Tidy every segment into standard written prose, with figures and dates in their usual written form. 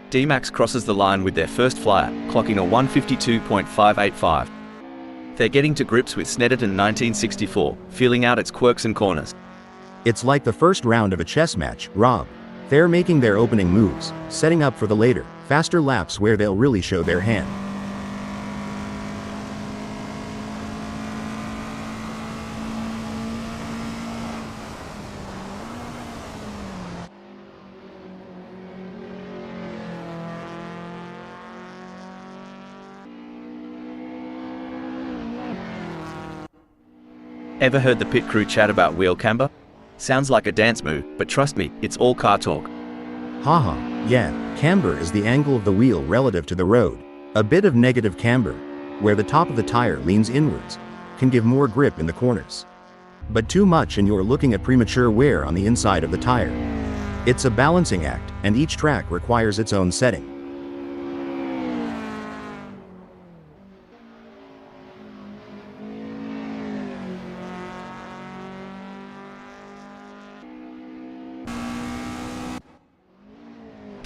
D-Max crosses the line with their first flyer, clocking a 152.585. They're getting to grips with Snetterton 1964, feeling out its quirks and corners. It's like the first round of a chess match, Rob. They're making their opening moves, setting up for the later, faster laps where they'll really show their hand. Ever heard the pit crew chat about wheel camber? Sounds like a dance move, but trust me, it's all car talk. Haha, yeah, camber is the angle of the wheel relative to the road. A bit of negative camber, where the top of the tire leans inwards, can give more grip in the corners. But too much and you're looking at premature wear on the inside of the tire. It's a balancing act, and each track requires its own setting.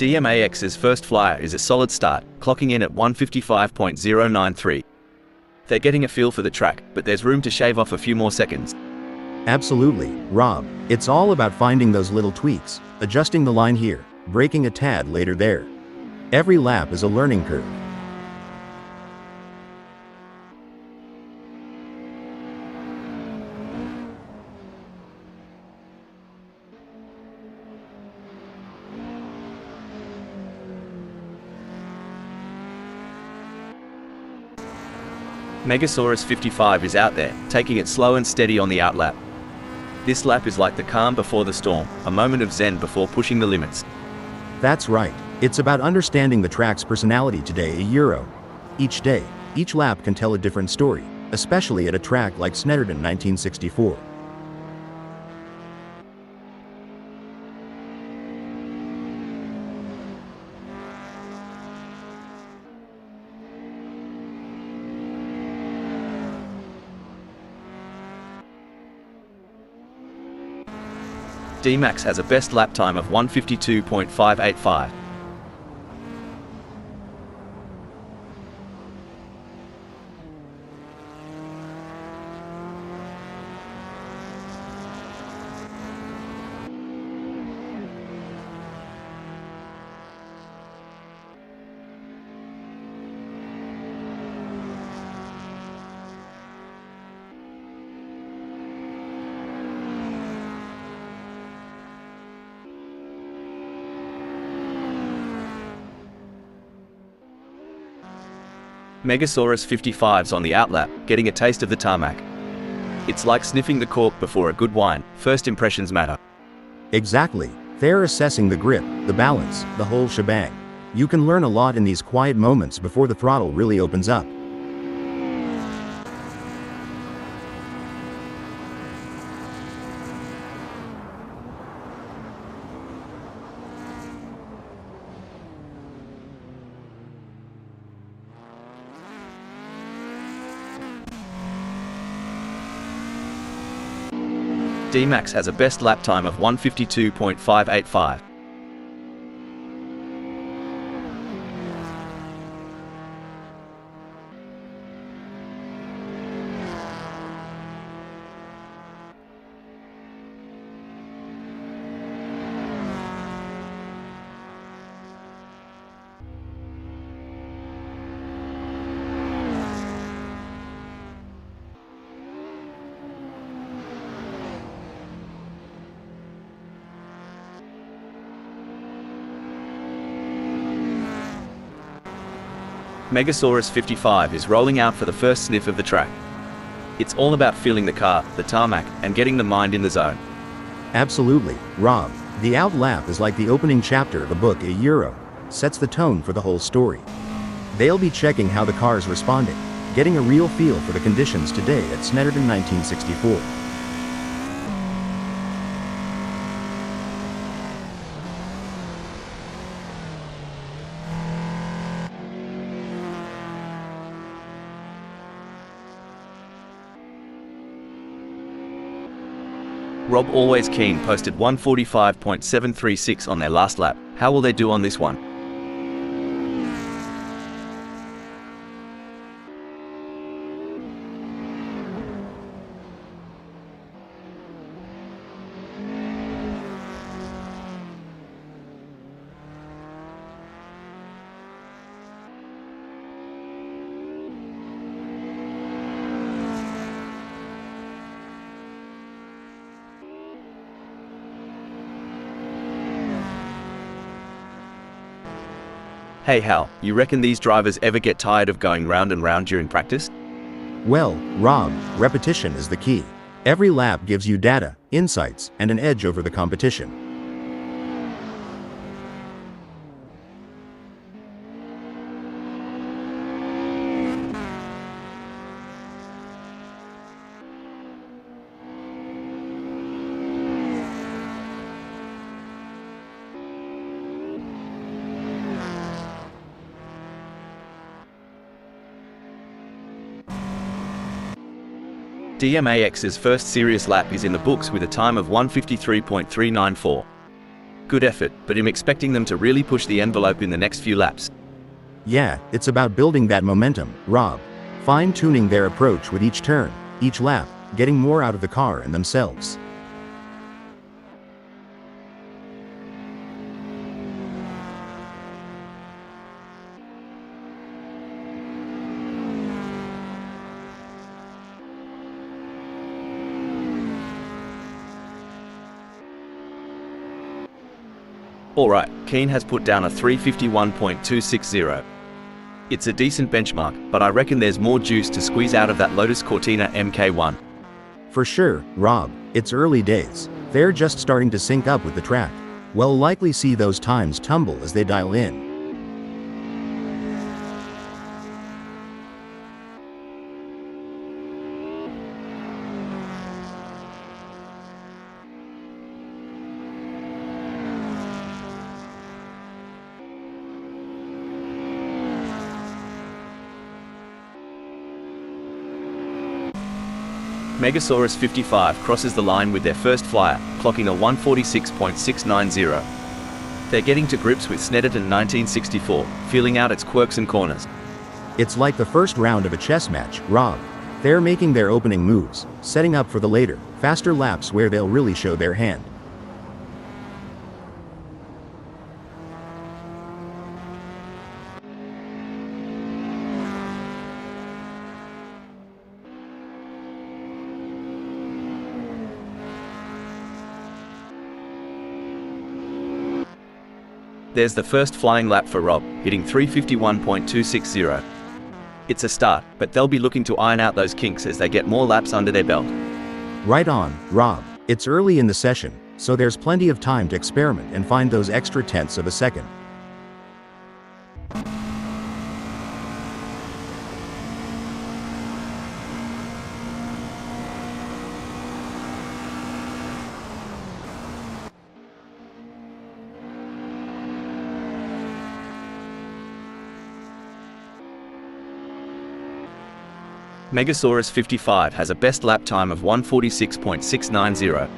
DMAX's first flyer is a solid start, clocking in at 155.093. They're getting a feel for the track, but there's room to shave off a few more seconds. Absolutely, Rob. It's all about finding those little tweaks, adjusting the line here, braking a tad later there. Every lap is a learning curve. Megasaurus 55 is out there, taking it slow and steady on the outlap. This lap is like the calm before the storm, a moment of zen before pushing the limits. That's right. It's about understanding the track's personality today, a Euro. Each day, each lap can tell a different story, especially at a track like Snetterton 1964. D-Max has a best lap time of 152.585. Megasaurus 55's on the outlap, getting a taste of the tarmac. It's like sniffing the cork before a good wine. First impressions matter. Exactly. They're assessing the grip, the balance, the whole shebang. You can learn a lot in these quiet moments before the throttle really opens up. D-Max has a best lap time of 152.585. Megasaurus 55 is rolling out for the first sniff of the track. It's all about feeling the car, the tarmac, and getting the mind in the zone. Absolutely, Rob. The out lap is like the opening chapter of a book, a Euro. Sets the tone for the whole story. They'll be checking how the car's responding, getting a real feel for the conditions today at Snetterton 1964. Rob Always Keen posted 145.736 on their last lap. How will they do on this one? Hey Hal, you reckon these drivers ever get tired of going round and round during practice? Well, Rob, repetition is the key. Every lap gives you data, insights, and an edge over the competition. DMAX's first serious lap is in the books with a time of 1:53.394. Good effort, but I'm expecting them to really push the envelope in the next few laps. Yeah, it's about building that momentum, Rob. Fine-tuning their approach with each turn, each lap, getting more out of the car and themselves. Alright, Keen has put down a 3:51.260. It's a decent benchmark, but I reckon there's more juice to squeeze out of that Lotus Cortina MK1. For sure, Rob, it's early days. They're just starting to sync up with the track. We'll likely see those times tumble as they dial in. Megasaurus 55 crosses the line with their first flyer, clocking a 1:46.690. They're getting to grips with Snetterton 1964, feeling out its quirks and corners. It's like the first round of a chess match, Rob. They're making their opening moves, setting up for the later, faster laps where they'll really show their hand. There's the first flying lap for Rob, hitting 3:51.260. It's a start, but they'll be looking to iron out those kinks as they get more laps under their belt. Right on, Rob. It's early in the session, so there's plenty of time to experiment and find those extra tenths of a second. Megasaurus 55 has a best lap time of 1:46.690.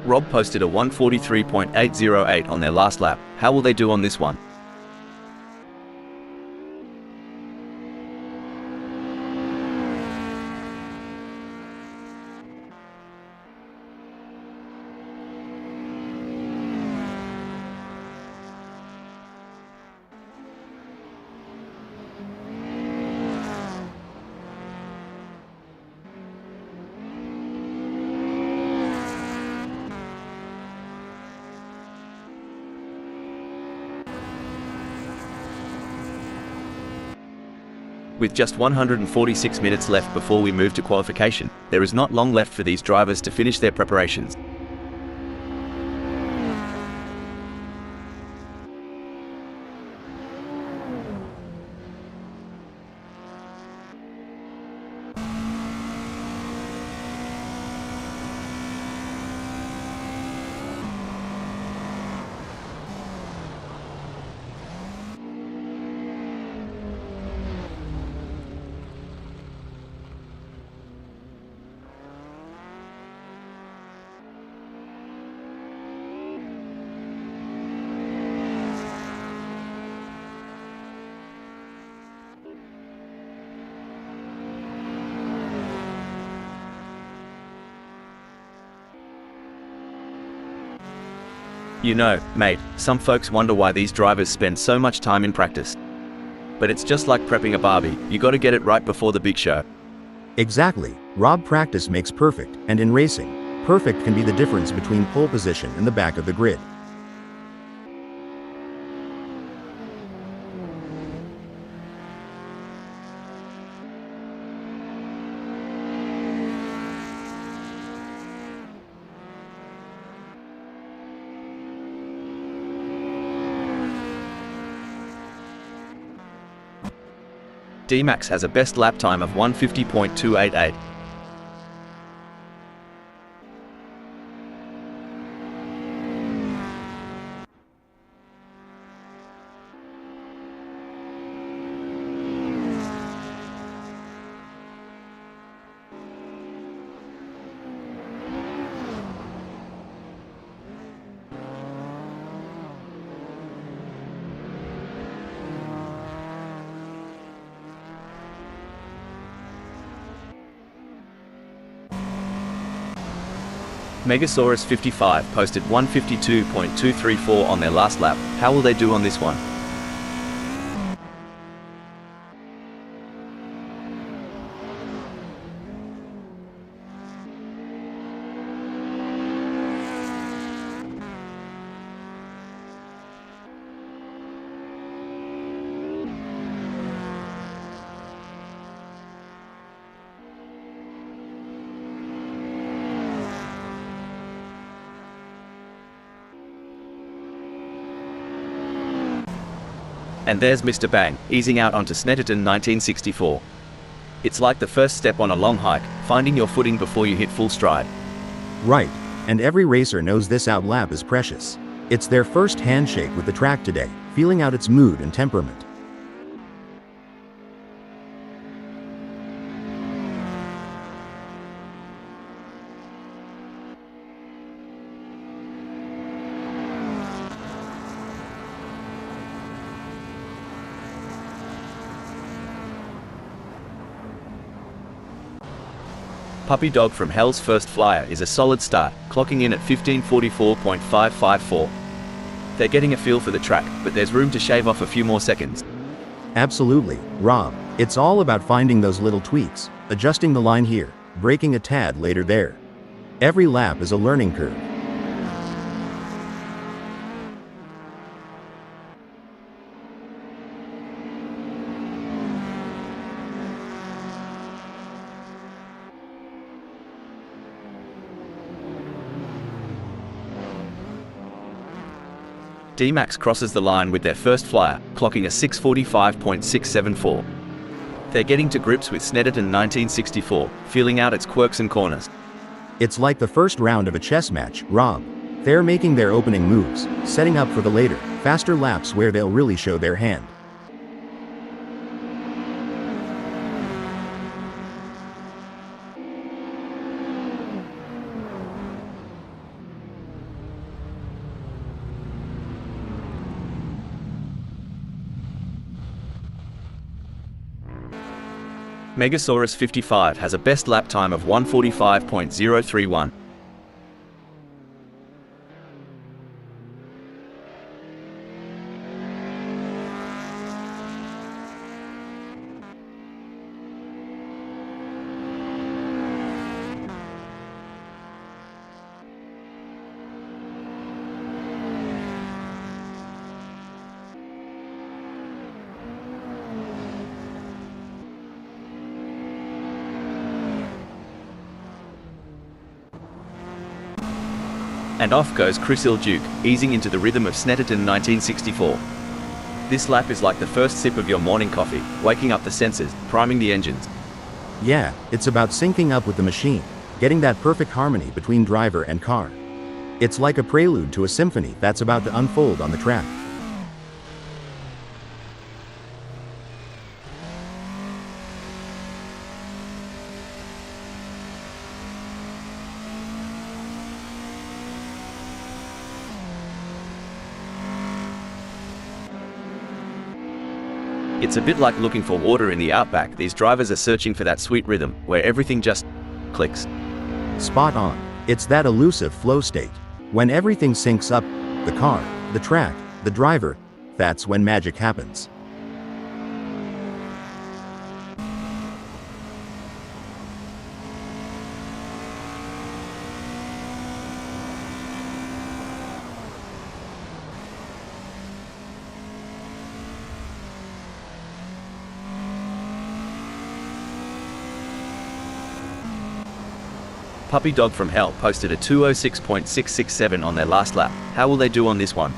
Rob posted a 1:43.808 on their last lap. How will they do on this one? With just 146 minutes left before we move to qualification, there is not long left for these drivers to finish their preparations. You know, mate, some folks wonder why these drivers spend so much time in practice. But it's just like prepping a barbie, you gotta get it right before the big show. Exactly, Rob, practice makes perfect, and in racing, perfect can be the difference between pole position and the back of the grid. D-Max has a best lap time of 150.288. Megasaurus 55 posted 152.234 on their last lap. How will they do on this one? And there's Mr. Bang, easing out onto Snetterton 1964. It's like the first step on a long hike, finding your footing before you hit full stride. Right, and every racer knows this out lap is precious. It's their first handshake with the track today, feeling out its mood and temperament. Puppy Dog from Hell's first flyer is a solid start, clocking in at 1544.554. They're getting a feel for the track, but there's room to shave off a few more seconds. Absolutely, Rob. It's all about finding those little tweaks, adjusting the line here, braking a tad later there. Every lap is a learning curve. D-Max crosses the line with their first flyer, clocking a 645.674. They're getting to grips with Snetterton 1964, feeling out its quirks and corners. It's like the first round of a chess match, Rob. They're making their opening moves, setting up for the later, faster laps where they'll really show their hand. Megasaurus 55 has a best lap time of 145.031. And off goes Chris Ilduke, easing into the rhythm of Snetterton 1964. This lap is like the first sip of your morning coffee, waking up the senses, priming the engines. Yeah, it's about syncing up with the machine, getting that perfect harmony between driver and car. It's like a prelude to a symphony that's about to unfold on the track. It's a bit like looking for water in the outback. These drivers are searching for that sweet rhythm, where everything just clicks. Spot on. It's that elusive flow state. When everything syncs up, the car, the track, the driver, that's when magic happens. Puppy Dog from Hell posted a 206.667 on their last lap. How will they do on this one?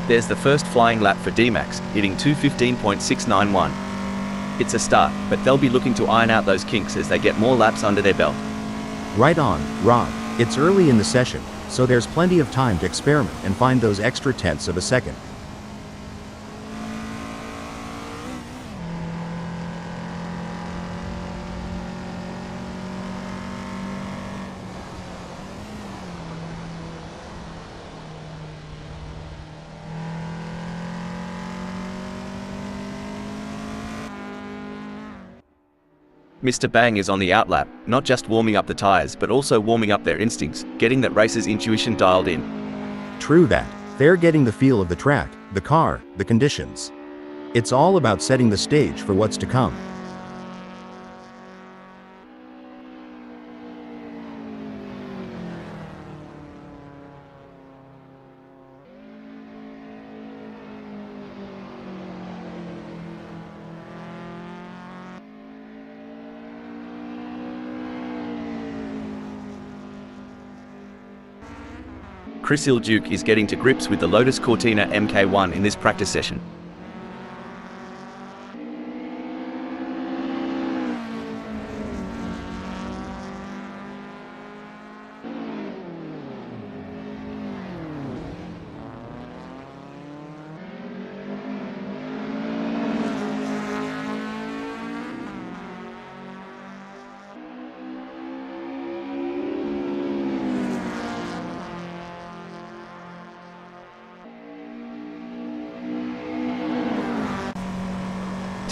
There's the first flying lap for D-Max, hitting 215.691. It's a start, but they'll be looking to iron out those kinks as they get more laps under their belt. Right on, Rob. It's early in the session, so there's plenty of time to experiment and find those extra tenths of a second. Mr. Bang is on the outlap, not just warming up the tires but also warming up their instincts, getting that racer's intuition dialed in. True that. They're getting the feel of the track, the car, the conditions. It's all about setting the stage for what's to come. Chris Ilduke is getting to grips with the Lotus Cortina MK1 in this practice session.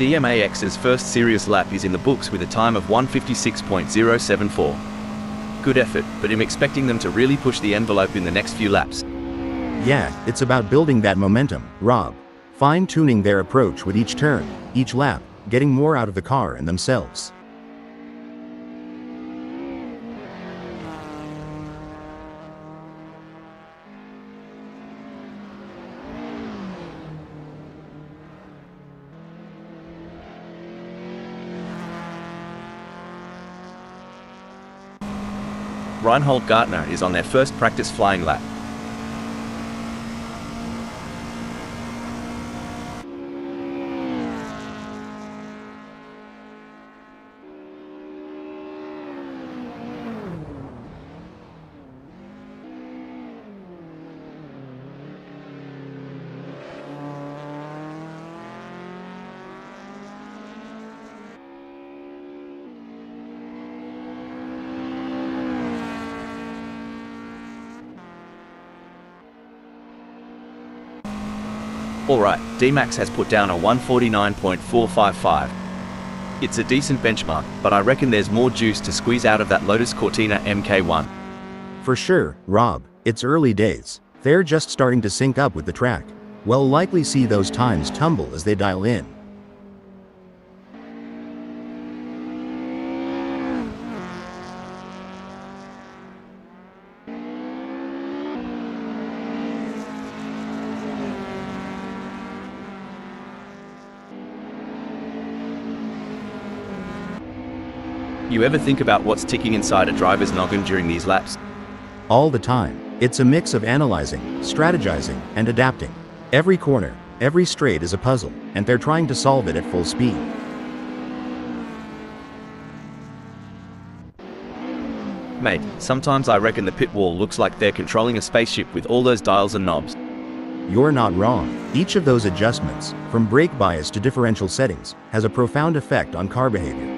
DMAX's first serious lap is in the books with a time of 1:56.074. Good effort, but I'm expecting them to really push the envelope in the next few laps. Yeah, it's about building that momentum, Rob. Fine-tuning their approach with each turn, each lap, getting more out of the car and themselves. Reinhold Gartner is on their first practice flying lap. Alright, D-Max has put down a 149.455. It's a decent benchmark, but I reckon there's more juice to squeeze out of that Lotus Cortina MK1. For sure, Rob. It's early days. They're just starting to sync up with the track. We'll likely see those times tumble as they dial in. You ever think about what's ticking inside a driver's noggin during these laps? All the time. It's a mix of analyzing, strategizing, and adapting. Every corner, every straight is a puzzle, and they're trying to solve it at full speed. Mate, sometimes I reckon the pit wall looks like they're controlling a spaceship with all those dials and knobs. You're not wrong. Each of those adjustments, from brake bias to differential settings, has a profound effect on car behavior.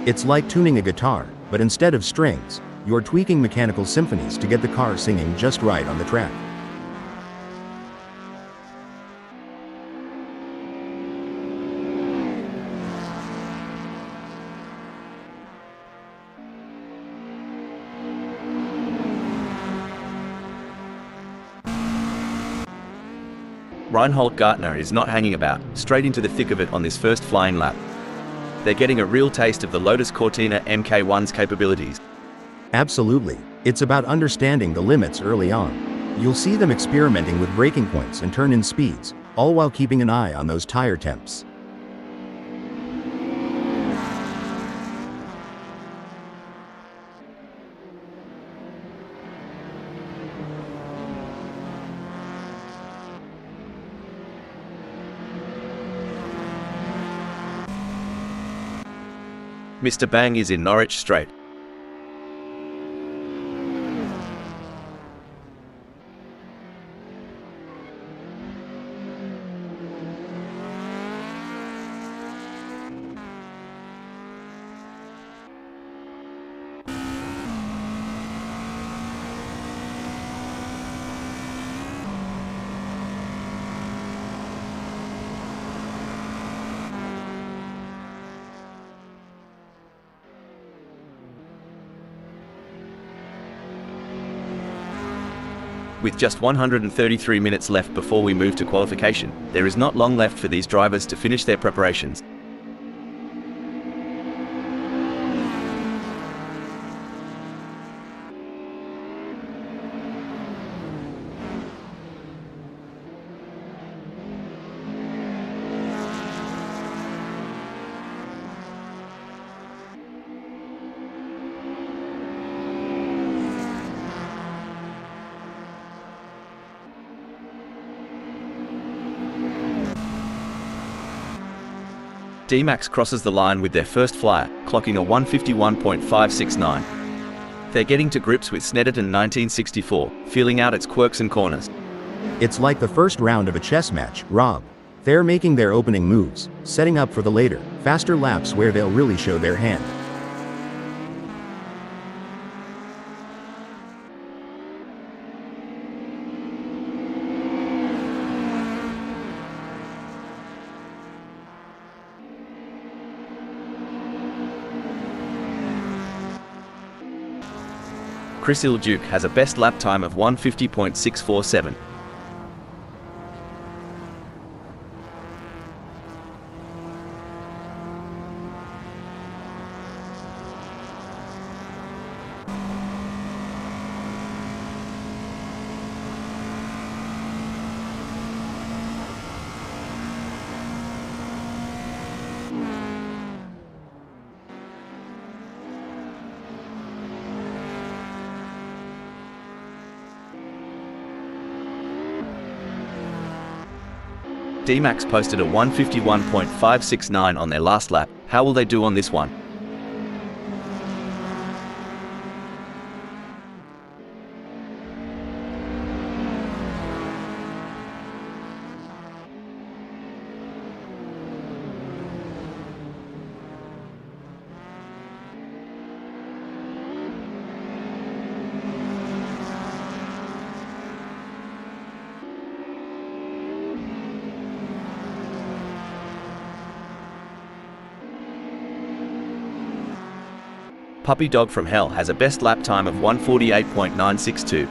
It's like tuning a guitar, but instead of strings, you're tweaking mechanical symphonies to get the car singing just right on the track. Reinhold Gartner is not hanging about, straight into the thick of it on this first flying lap. They're getting a real taste of the Lotus Cortina Mk1's capabilities. Absolutely. It's about understanding the limits early on. You'll see them experimenting with braking points and turn-in speeds, all while keeping an eye on those tire temps. Mr. Bang is in Norwich Straight. With just 133 minutes left before we move to qualification, there is not long left for these drivers to finish their preparations. D-Max crosses the line with their first flyer, clocking a 151.569. They're getting to grips with Snetterton 1964, feeling out its quirks and corners. It's like the first round of a chess match, Rob. They're making their opening moves, setting up for the later, faster laps where they'll really show their hand. Chris Ilduke has a best lap time of 150.647. D-Max posted a 151.569 on their last lap. How will they do on this one? Puppy Dog from Hell has a best lap time of 148.962.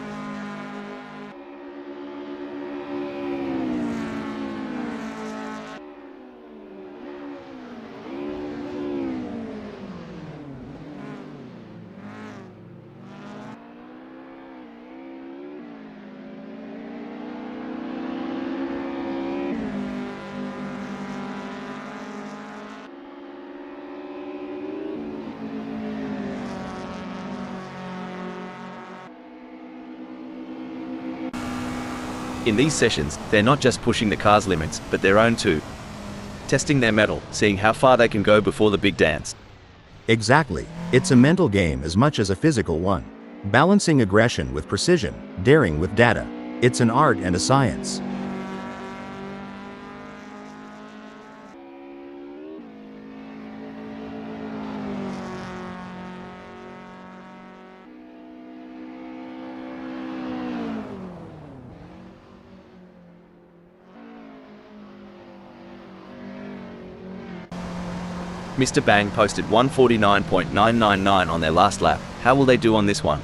In these sessions, they're not just pushing the car's limits, but their own too. Testing their mettle, seeing how far they can go before the big dance. Exactly. It's a mental game as much as a physical one. Balancing aggression with precision, daring with data. It's an art and a science. Mr. Bang posted 149.999 on their last lap. How will they do on this one?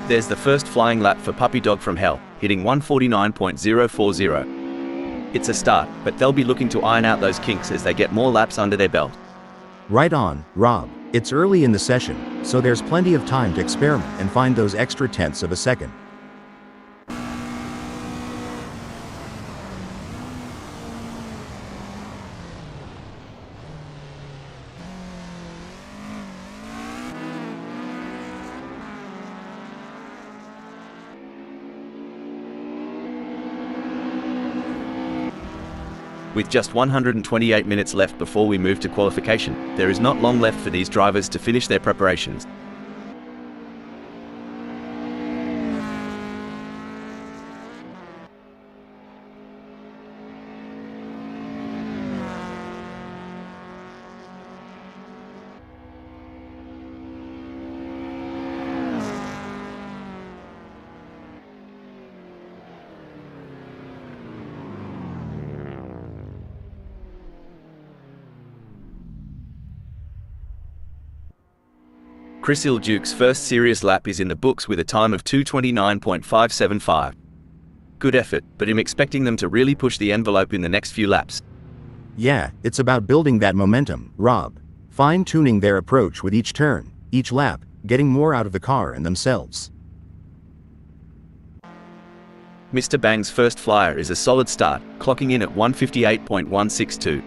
There's the first flying lap for Puppy Dog from Hell, hitting 149.040. It's a start, but they'll be looking to iron out those kinks as they get more laps under their belt. Right on, Rob. It's early in the session, so there's plenty of time to experiment and find those extra tenths of a second. With just 128 minutes left before we move to qualification, there is not long left for these drivers to finish their preparations. Chris Ilduke's first serious lap is in the books with a time of 2:29.575. Good effort, but I'm expecting them to really push the envelope in the next few laps. Yeah, it's about building that momentum, Rob. Fine-tuning their approach with each turn, each lap, getting more out of the car and themselves. Mr. Bang's first flyer is a solid start, clocking in at 158.162.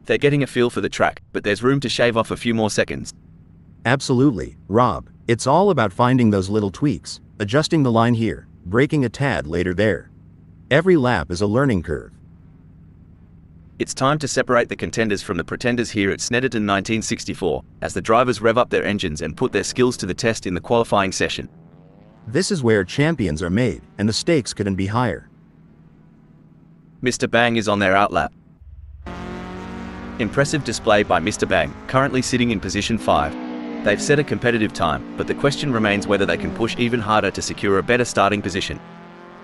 They're getting a feel for the track, but there's room to shave off a few more seconds. Absolutely, Rob. It's all about finding those little tweaks, adjusting the line here, braking a tad later there. Every lap is a learning curve. It's time to separate the contenders from the pretenders here at Snetterton 1964, as the drivers rev up their engines and put their skills to the test in the qualifying session. This is where champions are made, and the stakes couldn't be higher. Mr. Bang is on their outlap. Impressive display by Mr. Bang, currently sitting in position 5. They've set a competitive time, but the question remains whether they can push even harder to secure a better starting position.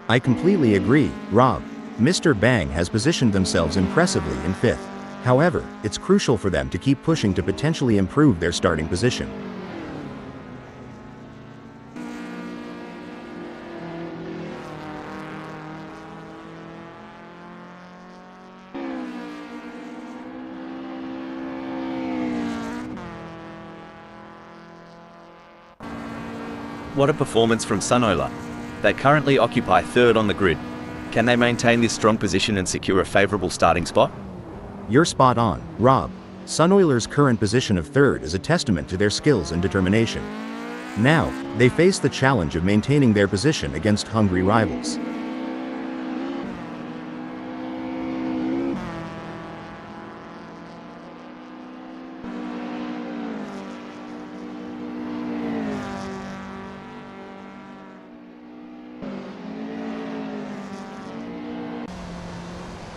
I completely agree, Rob. Mr. Bang has positioned themselves impressively in 5th. However, it's crucial for them to keep pushing to potentially improve their starting position. What a performance from Sunoiler. They currently occupy 3rd on the grid. Can they maintain this strong position and secure a favorable starting spot? You're spot on, Rob. Sunoiler's current position of 3rd is a testament to their skills and determination. Now, they face the challenge of maintaining their position against hungry rivals.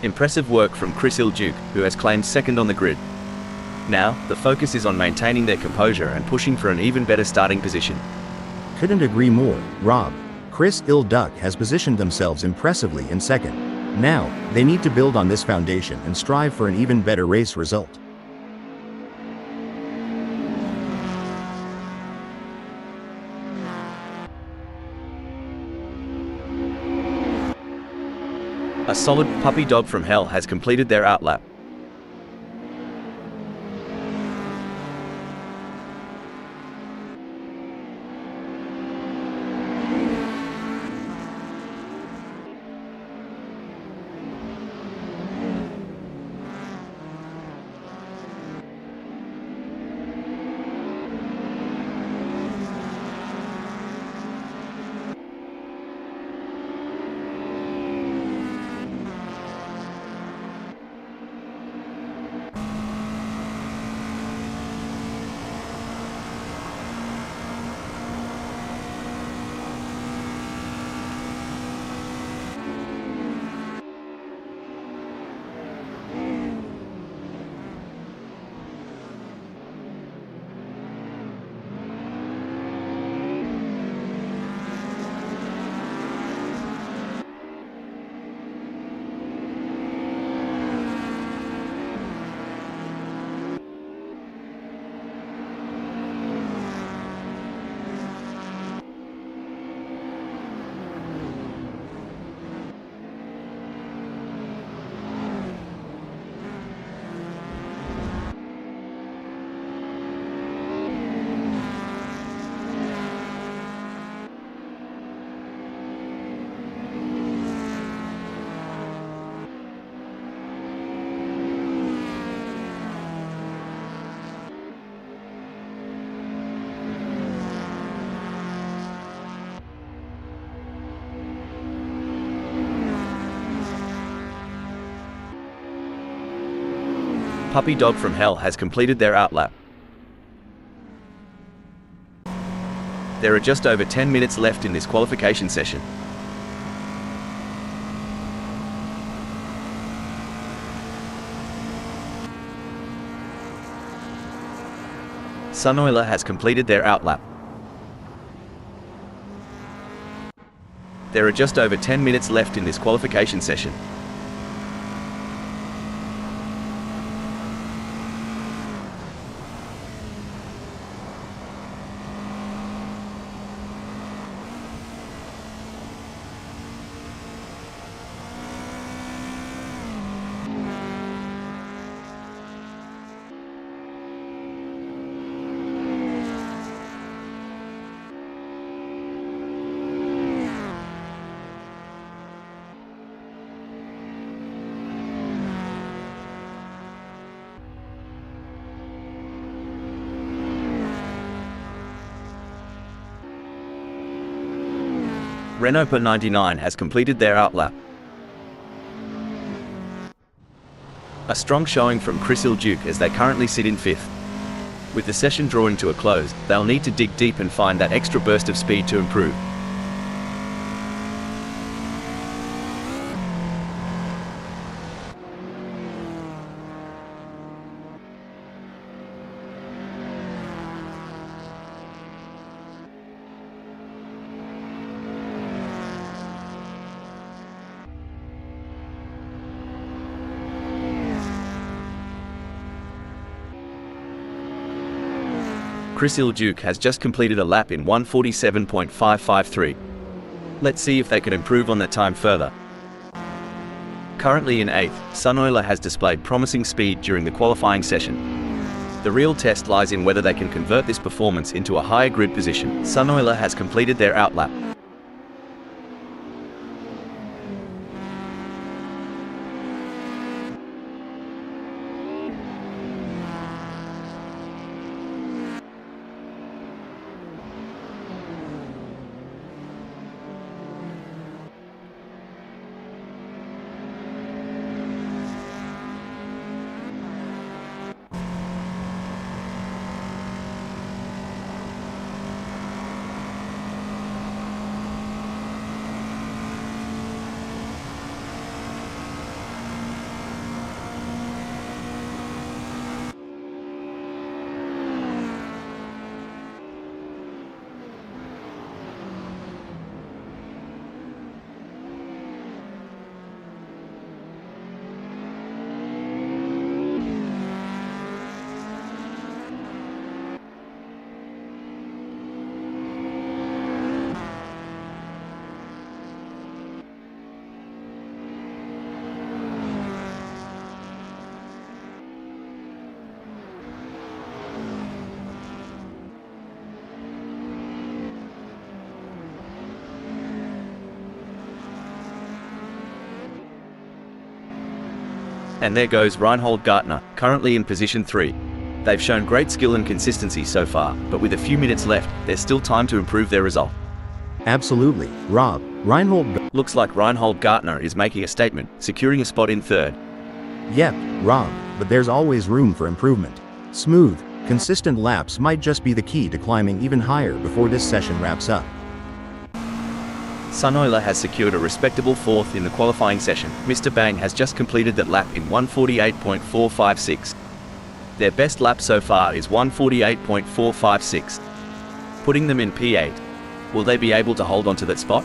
Impressive work from Chris Ilduke, who has claimed 2nd on the grid. Now, the focus is on maintaining their composure and pushing for an even better starting position. Couldn't agree more, Rob. Chris Ilduke has positioned themselves impressively in 2nd. Now, they need to build on this foundation and strive for an even better race result. A solid Puppy Dog from Hell has completed their outlap. Puppy Dog from Hell has completed their outlap. There are just over 10 minutes left in this qualification session. Sunoiler has completed their outlap. There are just over 10 minutes left in this qualification session. Renault Per 99 has completed their outlap. A strong showing from Chris Duke as they currently sit in 5th. With the session drawing to a close, they'll need to dig deep and find that extra burst of speed to improve. Chris Duke has just completed a lap in 1:47.553. Let's see if they can improve on that time further. Currently in 8th, Sunoiler has displayed promising speed during the qualifying session. The real test lies in whether they can convert this performance into a higher grid position. Sunoiler has completed their outlap. And there goes Reinhold Gartner, currently in position 3. They've shown great skill and consistency so far, but with a few minutes left, there's still time to improve their result. Absolutely, Rob. Looks like Reinhold Gartner is making a statement, securing a spot in 3rd. Yep, Rob, but there's always room for improvement. Smooth, consistent laps might just be the key to climbing even higher before this session wraps up. Sunoiler has secured a respectable 4th in the qualifying session. Mr. Bang has just completed that lap in 1:48.456. Their best lap so far is 1:48.456, putting them in P8. Will they be able to hold on to that spot?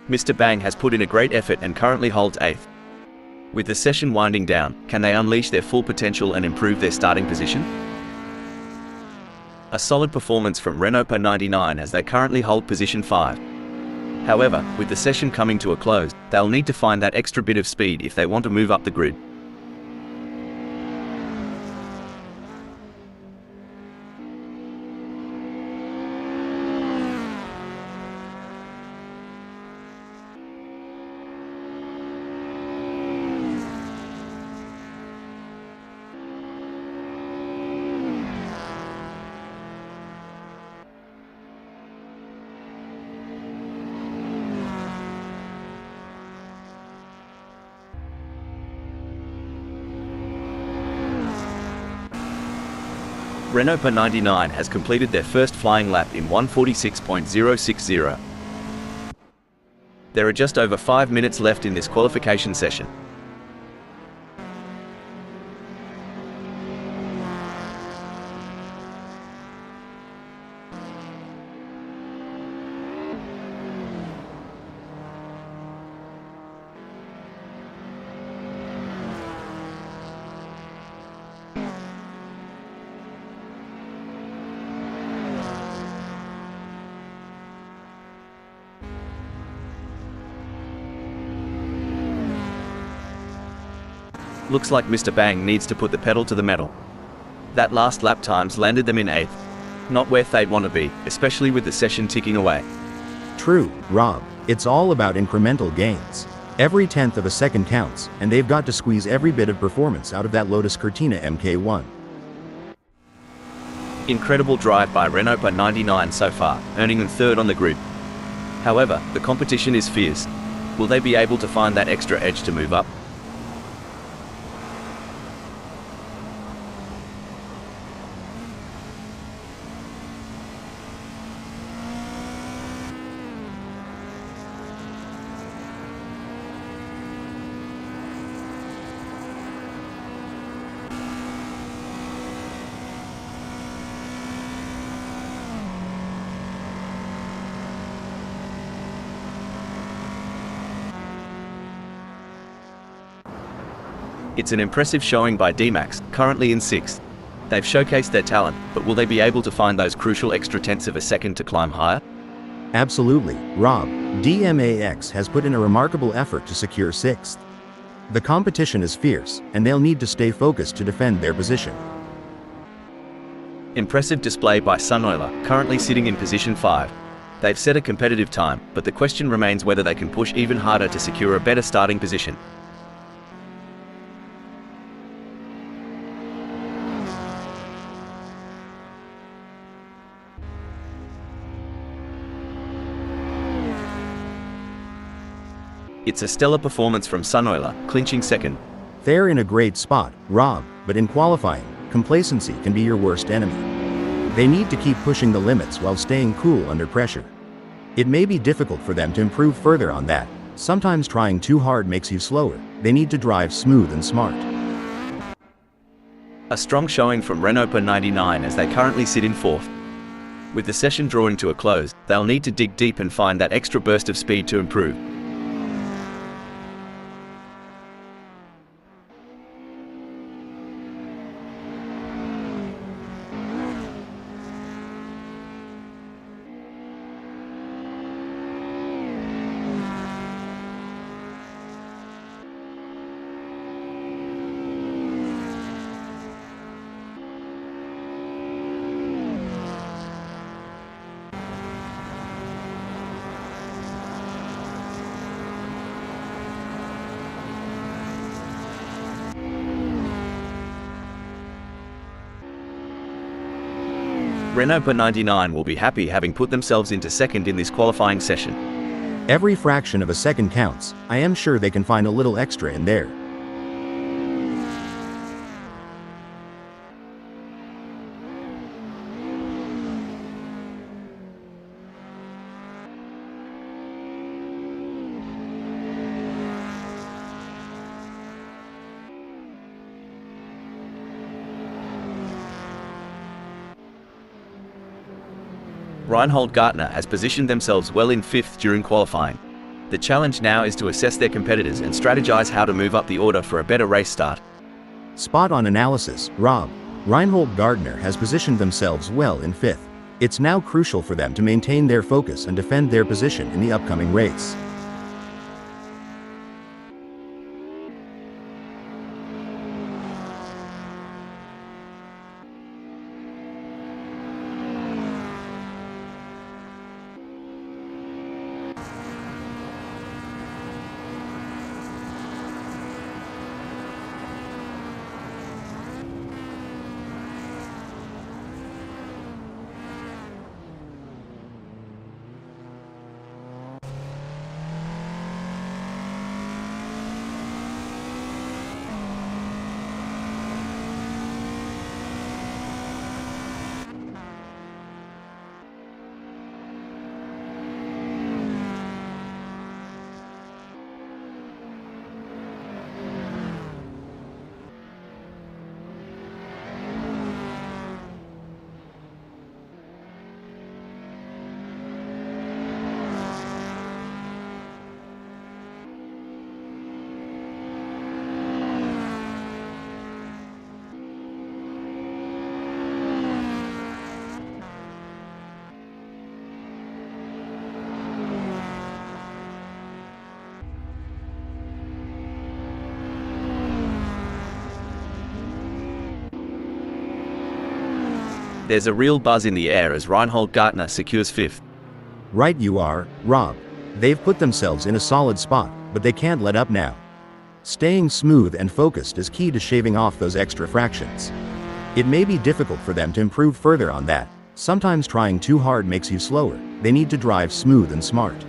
Mr. Bang has put in a great effort and currently holds 8th. With the session winding down, can they unleash their full potential and improve their starting position? A solid performance from Renault Per 99 as they currently hold position 5. However, with the session coming to a close, they'll need to find that extra bit of speed if they want to move up the grid. Renault Per 99 has completed their first flying lap in 1:46.060. There are just over 5 minutes left in this qualification session. Looks like Mr. Bang needs to put the pedal to the metal. That last lap times landed them in 8th. Not where they'd want to be, especially with the session ticking away. True, Rob. It's all about incremental gains. Every tenth of a second counts, and they've got to squeeze every bit of performance out of that Lotus Cortina MK1. Incredible drive by Renault Per 99 so far, earning them 3rd on the grid. However, the competition is fierce. Will they be able to find that extra edge to move up? It's an impressive showing by D-Max, currently in 6th. They've showcased their talent, but will they be able to find those crucial extra tenths of a second to climb higher? Absolutely, Rob. DMAX has put in a remarkable effort to secure 6th. The competition is fierce, and they'll need to stay focused to defend their position. Impressive display by Sunoiler, currently sitting in position 5. They've set a competitive time, but the question remains whether they can push even harder to secure a better starting position. It's a stellar performance from Sunoiler, clinching 2nd. They're in a great spot, Rob, but in qualifying, complacency can be your worst enemy. They need to keep pushing the limits while staying cool under pressure. It may be difficult for them to improve further on that. Sometimes trying too hard makes you slower. They need to drive smooth and smart. A strong showing from Renault Per 99 as they currently sit in 4th. With the session drawing to a close, they'll need to dig deep and find that extra burst of speed to improve. Renault Per 99 will be happy having put themselves into 2nd in this qualifying session. Every fraction of a second counts. I am sure they can find a little extra in there. Reinhold Gartner has positioned themselves well in 5th during qualifying. The challenge now is to assess their competitors and strategize how to move up the order for a better race start. Spot on analysis, Rob. Reinhold Gardner has positioned themselves well in 5th. It's now crucial for them to maintain their focus and defend their position in the upcoming race. There's a real buzz in the air as Reinhold Gartner secures 5th. Right you are, Rob. They've put themselves in a solid spot, but they can't let up now. Staying smooth and focused is key to shaving off those extra fractions. It may be difficult for them to improve further on that. Sometimes trying too hard makes you slower. They need to drive smooth and smart.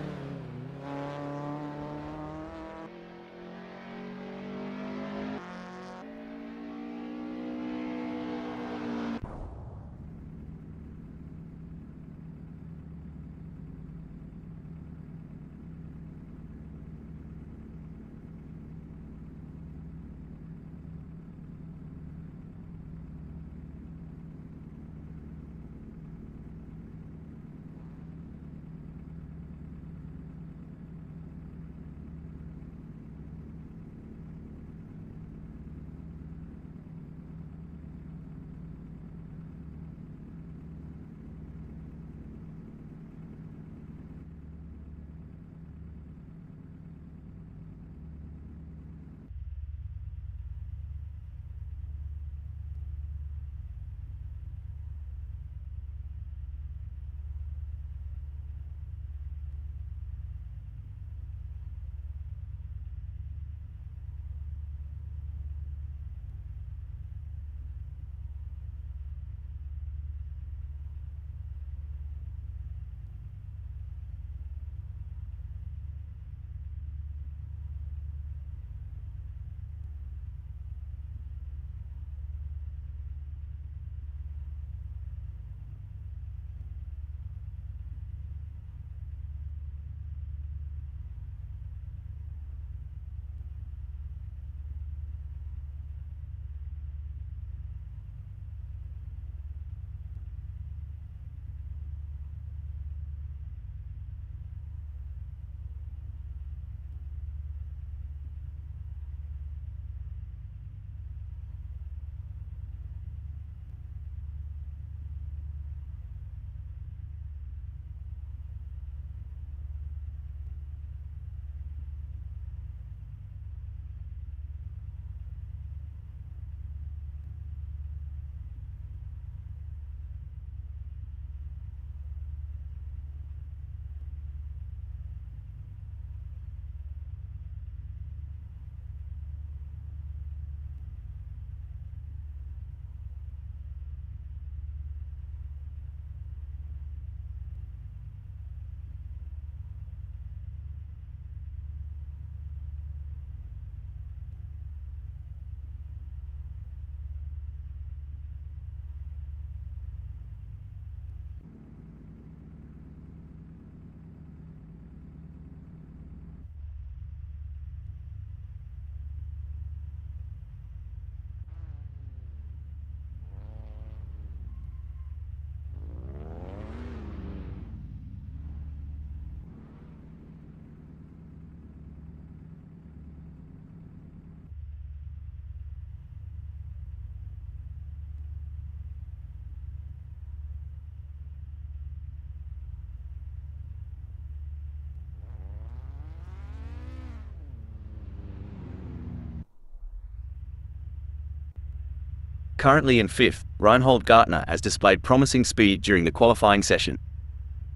Currently in 5th, Reinhold Gartner has displayed promising speed during the qualifying session.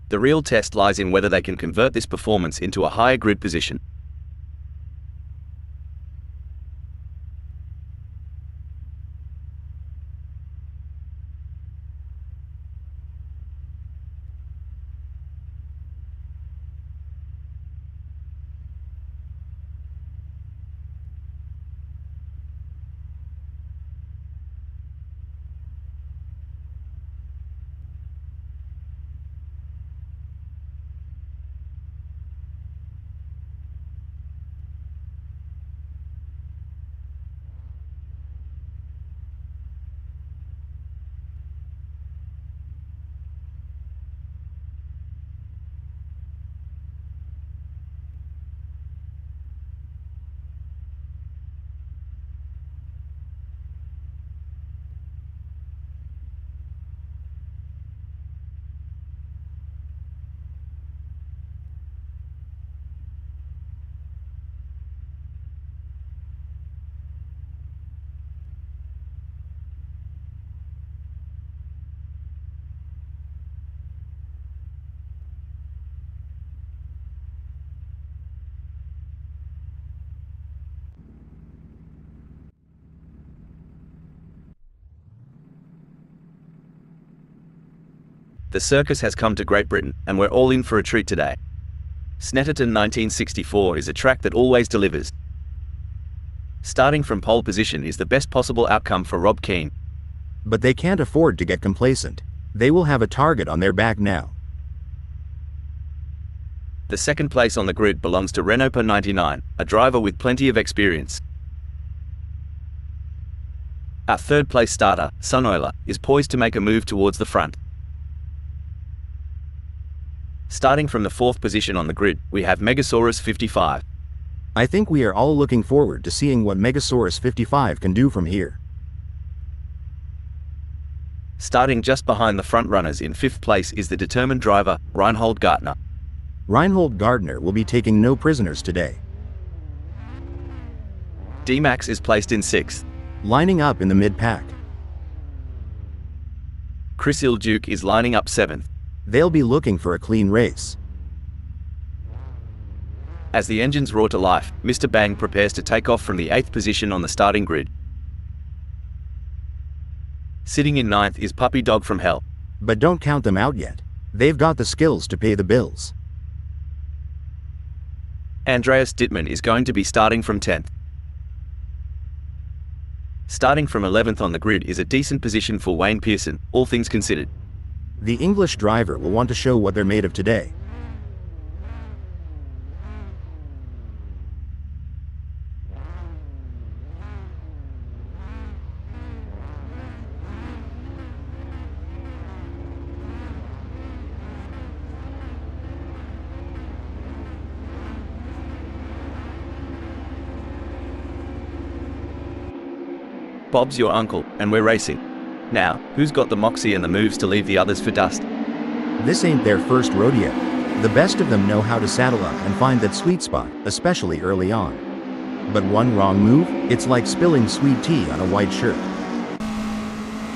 The real test lies in whether they can convert this performance into a higher grid position. The circus has come to Great Britain, and we're all in for a treat today. Snetterton 1964 is a track that always delivers. Starting from pole position is the best possible outcome for Rob Keane. But they can't afford to get complacent. They will have a target on their back now. The second place on the grid belongs to Renault 99, a driver with plenty of experience. Our third place starter, Sunoiler, is poised to make a move towards the front. Starting from the fourth position on the grid, we have Megasaurus 55. I think we are all looking forward to seeing what Megasaurus 55 can do from here. Starting just behind the front runners in fifth place is the determined driver, Reinhold Gardner. Reinhold Gardner will be taking no prisoners today. D-Max is placed in sixth. Lining up in the mid-pack. Chris Il-Duke is lining up seventh. They'll be looking for a clean race. As the engines roar to life, Mr. Bang prepares to take off from the 8th position on the starting grid. Sitting in 9th is Puppy Dog from Hell. But don't count them out yet. They've got the skills to pay the bills. Andreas Dittmann is going to be starting from 10th. Starting from 11th on the grid is a decent position for Wayne Pearson, all things considered. The English driver will want to show what they're made of today. Bob's your uncle, and we're racing. Now, who's got the moxie and the moves to leave the others for dust? This ain't their first rodeo. The best of them know how to saddle up and find that sweet spot, especially early on. But one wrong move, it's like spilling sweet tea on a white shirt.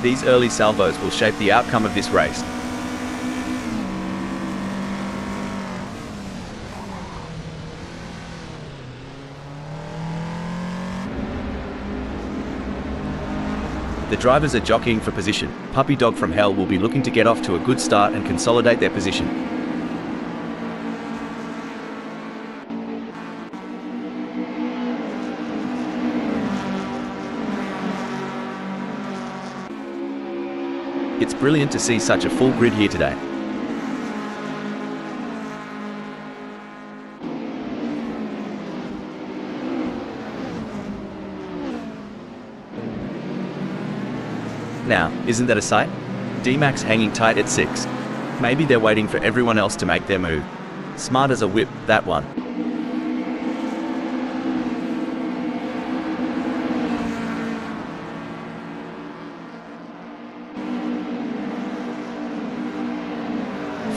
These early salvos will shape the outcome of this race. The drivers are jockeying for position. Puppy Dog from Hell will be looking to get off to a good start and consolidate their position. It's brilliant to see such a full grid here today. Now, isn't that a sight? D-Max hanging tight at 6. Maybe they're waiting for everyone else to make their move. Smart as a whip, that one.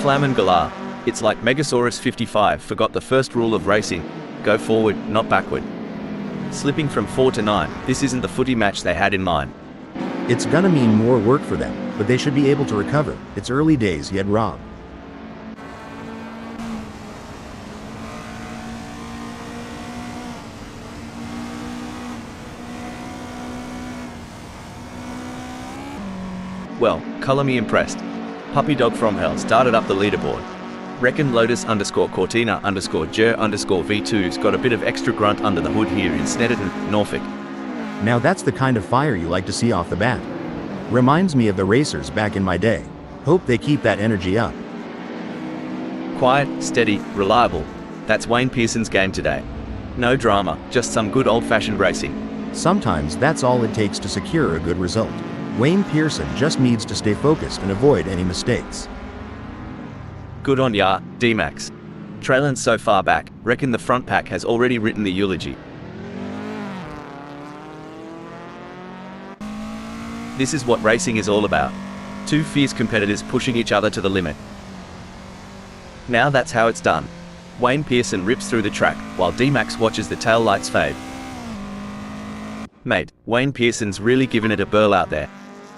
Flamin Galar. It's like Megasaurus 55 forgot the first rule of racing. Go forward, not backward. Slipping from 4 to 9, this isn't the footy match they had in mind. It's gonna mean more work for them, but they should be able to recover. It's early days yet, Rob. Well, color me impressed. Puppy Dog from Hell started up the leaderboard. Reckon Lotus _ Cortina _ Jer _ V2's got a bit of extra grunt under the hood here in Snetterton, Norfolk. Now that's the kind of fire you like to see off the bat. Reminds me of the racers back in my day. Hope they keep that energy up. Quiet, steady, reliable. That's Wayne Pearson's game today. No drama, just some good old-fashioned racing. Sometimes that's all it takes to secure a good result. Wayne Pearson just needs to stay focused and avoid any mistakes. Good on ya, D-Max. Trailing so far back, reckon the front pack has already written the eulogy. This is what racing is all about. Two fierce competitors pushing each other to the limit. Now that's how it's done. Wayne Pearson rips through the track, while D-Max watches the tail lights fade. Mate, Wayne Pearson's really given it a burl out there.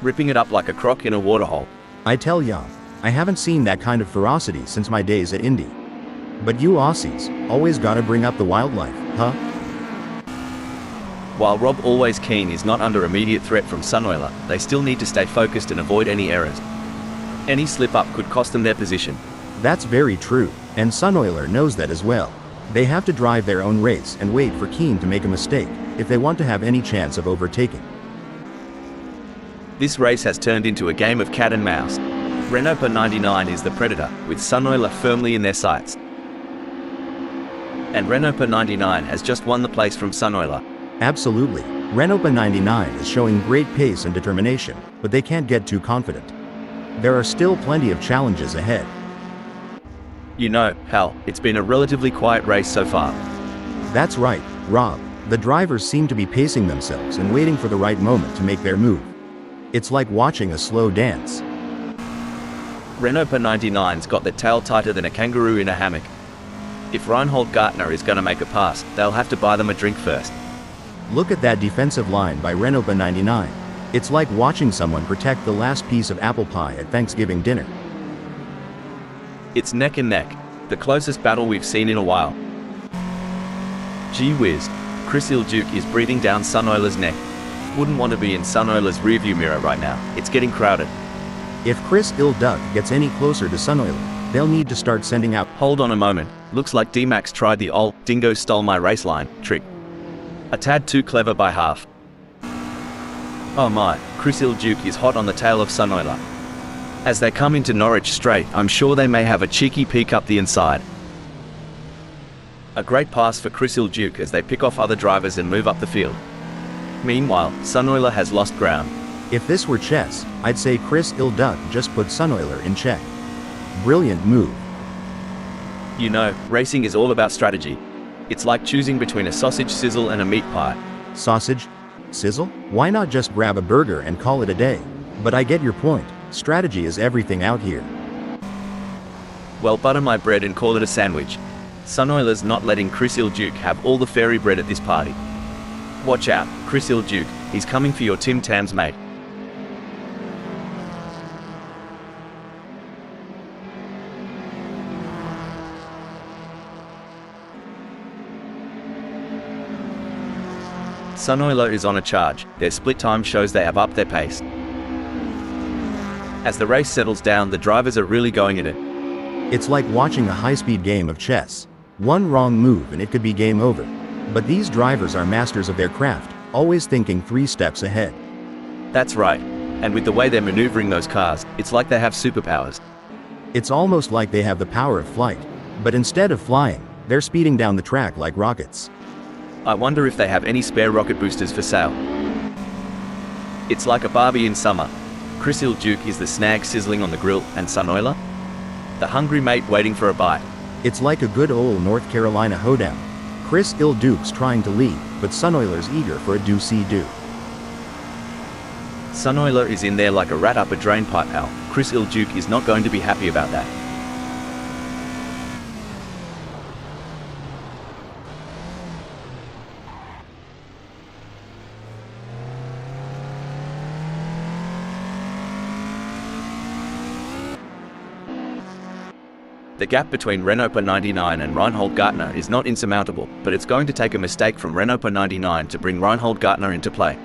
Ripping it up like a croc in a waterhole. I tell ya, I haven't seen that kind of ferocity since my days at Indy. But you Aussies, always gotta bring up the wildlife, huh? While Rob Always Keen is not under immediate threat from Sunoiler, they still need to stay focused and avoid any errors. Any slip-up could cost them their position. That's very true, and Sunoiler knows that as well. They have to drive their own race and wait for Keen to make a mistake, if they want to have any chance of overtaking. This race has turned into a game of cat and mouse. Renault 99 is the predator, with Sunoiler firmly in their sights. And Renault 99 has just won the place from Sunoiler. Absolutely. Renault 99 is showing great pace and determination, but they can't get too confident. There are still plenty of challenges ahead. You know, Hal, it's been a relatively quiet race so far. That's right, Rob. The drivers seem to be pacing themselves and waiting for the right moment to make their move. It's like watching a slow dance. Renault 99's got their tail tighter than a kangaroo in a hammock. If Reinhold Gartner is going to make a pass, they'll have to buy them a drink first. Look at that defensive line by Renault 99. It's like watching someone protect the last piece of apple pie at Thanksgiving dinner. It's neck and neck, the closest battle we've seen in a while. Gee whiz, Chris Ilduke is breathing down Sunoiler's neck. Wouldn't want to be in Sunoiler's rearview mirror right now. It's getting crowded. If Chris Ilduke gets any closer to Sunoiler, they'll need to start sending out. Hold on a moment. Looks like D-Max tried the old "dingo stole my race line" trick. A tad too clever by half. Oh my, Chris Ilduke is hot on the tail of Sunoiler. As they come into Norwich Straight, I'm sure they may have a cheeky peek up the inside. A great pass for Chris Ilduke as they pick off other drivers and move up the field. Meanwhile, Sunoiler has lost ground. If this were chess, I'd say Chris Ilduke just put Sunoiler in check. Brilliant move. You know, racing is all about strategy. It's like choosing between a sausage sizzle and a meat pie. Sausage? Sizzle? Why not just grab a burger and call it a day? But I get your point. Strategy is everything out here. Well, butter my bread and call it a sandwich. Sunoiler's not letting Chris Ilduke have all the fairy bread at this party. Watch out, Chris Ilduke, he's coming for your Tim Tams, mate. Sunoiler is on a charge. Their split time shows they have upped their pace. As the race settles down, the drivers are really going at it. It's like watching a high-speed game of chess. One wrong move and it could be game over. But these drivers are masters of their craft, always thinking 3 steps ahead. That's right. And with the way they're maneuvering those cars, it's like they have superpowers. It's almost like they have the power of flight. But instead of flying, they're speeding down the track like rockets. I wonder if they have any spare rocket boosters for sale. It's like a Barbie in summer. Chris Ilduke is the snag sizzling on the grill, and Sunoiler? The hungry mate waiting for a bite. It's like a good old North Carolina hoedown. Chris Ilduke's trying to lead, but Sunoiler's eager for a do-see-do. Sunoiler is in there like a rat up a drain pipe, Hal. Chris Ilduke is not going to be happy about that. The gap between Renault 99 and Reinhold Gartner is not insurmountable, but it's going to take a mistake from Renault 99 to bring Reinhold Gartner into play.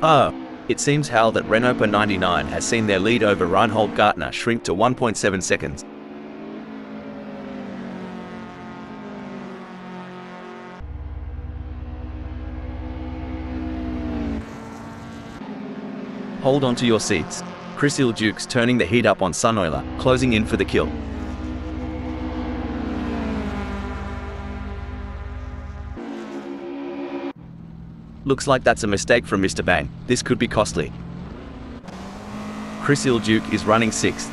Oh, it seems, Hal, that Renault 99 has seen their lead over Reinhold Gartner shrink to 1.7 seconds. Hold on to your seats. Chris Ilduke's turning the heat up on Sunoiler, closing in for the kill. Looks like that's a mistake from Mr. Bang. This could be costly. Chris Ilduke is running 6th.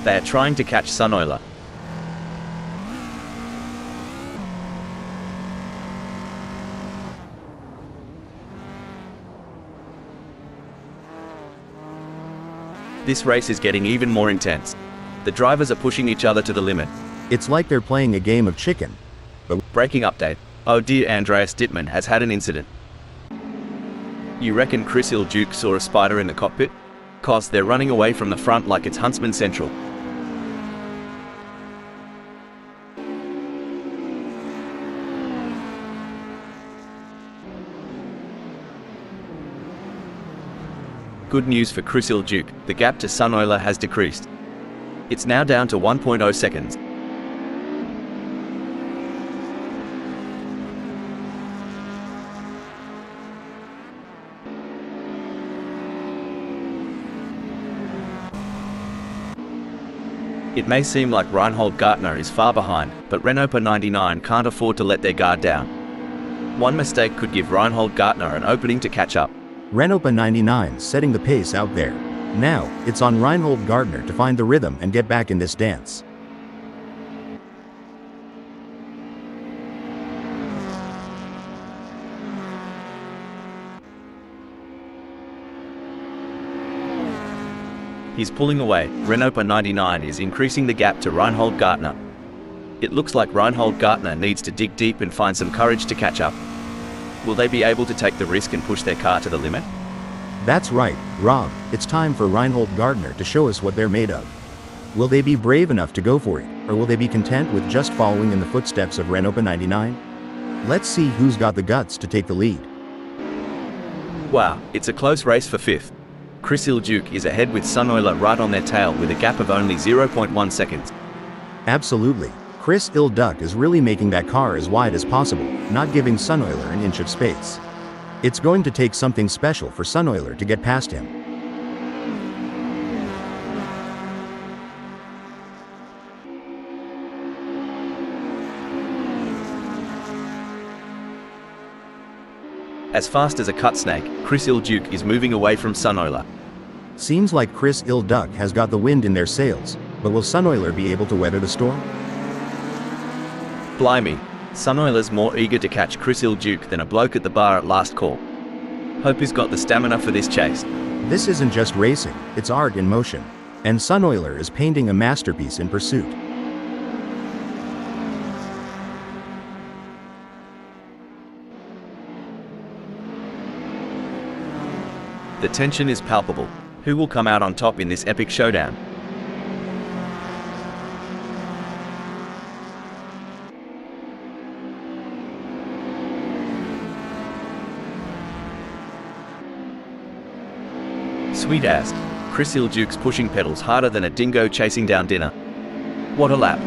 They are trying to catch Sunoiler. This race is getting even more intense. The drivers are pushing each other to the limit. It's like they're playing a game of chicken. Breaking update. Oh dear, Andreas Dittmann has had an incident. You reckon Chris Ilduke saw a spider in the cockpit? 'Cause they're running away from the front like it's Huntsman Central. Good news for Chris Ilduke, the gap to Sunoiler has decreased. It's now down to 1.0 seconds. It may seem like Reinhold Gartner is far behind, but Renault 99 can't afford to let their guard down. One mistake could give Reinhold Gartner an opening to catch up. Renault 99 setting the pace out there. Now, it's on Reinhold Gartner to find the rhythm and get back in this dance. He's pulling away. Renault 99 is increasing the gap to Reinhold Gartner. It looks like Reinhold Gartner needs to dig deep and find some courage to catch up. Will they be able to take the risk and push their car to the limit? That's right, Rob. It's time for Reinhold Gartner to show us what they're made of. Will they be brave enough to go for it, or will they be content with just following in the footsteps of Renault 99? Let's see who's got the guts to take the lead. Wow, it's a close race for fifth. Chris Ilduke is ahead with Sunoiler right on their tail with a gap of only 0.1 seconds. Absolutely. Chris Ilduke is really making that car as wide as possible, not giving Sunoiler an inch of space. It's going to take something special for Sunoiler to get past him. As fast as a cut snake, Chris Ilduke is moving away from Sunoiler. Seems like Chris Ilduke has got the wind in their sails, but will Sunoiler be able to weather the storm? Blimey, Sunoiler's more eager to catch Chris Ilduke than a bloke at the bar at last call. Hope he's got the stamina for this chase. This isn't just racing, it's art in motion. And Sunoiler is painting a masterpiece in pursuit. The tension is palpable. Who will come out on top in this epic showdown? Sweet ass. Chris Ilduke's pushing pedals harder than a dingo chasing down dinner. What a lap.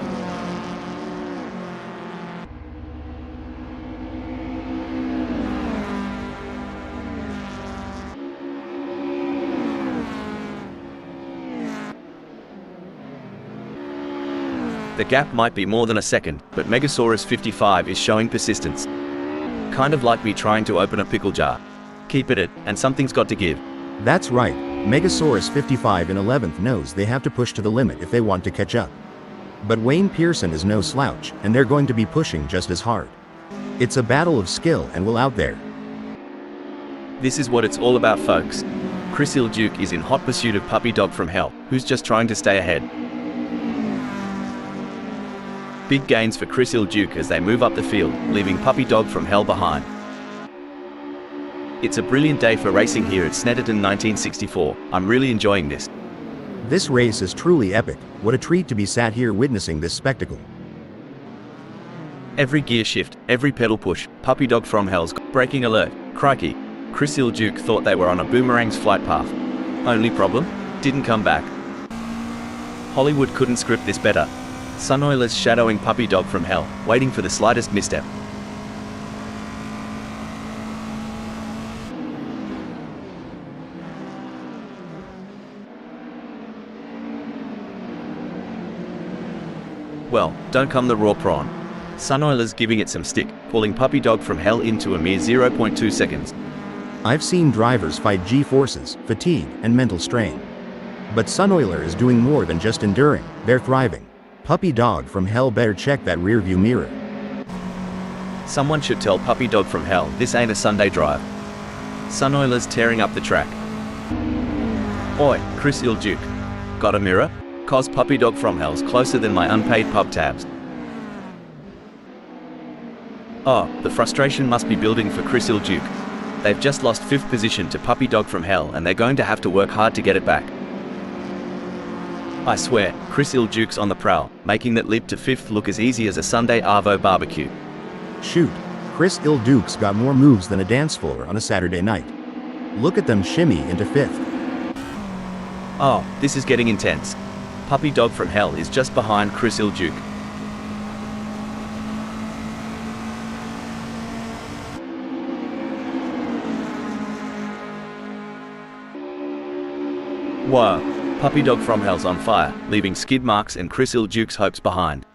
The gap might be more than a second, but Megasaurus 55 is showing persistence. Kind of like me trying to open a pickle jar. Keep at it, and something's got to give. That's right, Megasaurus 55 in 11th knows they have to push to the limit if they want to catch up. But Wayne Pearson is no slouch, and they're going to be pushing just as hard. It's a battle of skill and will out there. This is what it's all about, folks. Chris Ilduke is in hot pursuit of Puppy Dog from Hell, who's just trying to stay ahead. Big gains for Chris Ilduke as they move up the field, leaving Puppy Dog from Hell behind. It's a brilliant day for racing here at Snetterton 1964. I'm really enjoying this. This race is truly epic. What a treat to be sat here witnessing this spectacle. Every gear shift, every pedal push, Puppy Dog from Hell's braking alert. Crikey. Chris Ilduke thought they were on a boomerang's flight path. Only problem? Didn't come back. Hollywood couldn't script this better. Sunoiler's shadowing Puppy Dog from Hell, waiting for the slightest misstep. Well, don't come the raw prawn. Sunoiler's giving it some stick, pulling Puppy Dog from Hell into a mere 0.2 seconds. I've seen drivers fight G-forces, fatigue, and mental strain. But Sunoiler is doing more than just enduring, they're thriving. Puppy Dog from Hell better check that rearview mirror. Someone should tell Puppy Dog from Hell this ain't a Sunday drive. Sunoiler's tearing up the track. Oi, Chris Ilduke. Got a mirror? 'Cause Puppy Dog from Hell's closer than my unpaid pub tabs. Oh, the frustration must be building for Chris Ilduke. They've just lost 5th position to Puppy Dog from Hell and they're going to have to work hard to get it back. I swear, Chris Ilduke's on the prowl, making that leap to 5th look as easy as a Sunday Arvo barbecue. Shoot, Chris Ilduke's got more moves than a dance floor on a Saturday night. Look at them shimmy into 5th. Oh, this is getting intense. Puppy Dog from Hell is just behind Chris Iljuk. Whoa, Puppy Dog from Hell's on fire, leaving skid marks and Chris Iljuk's hopes behind.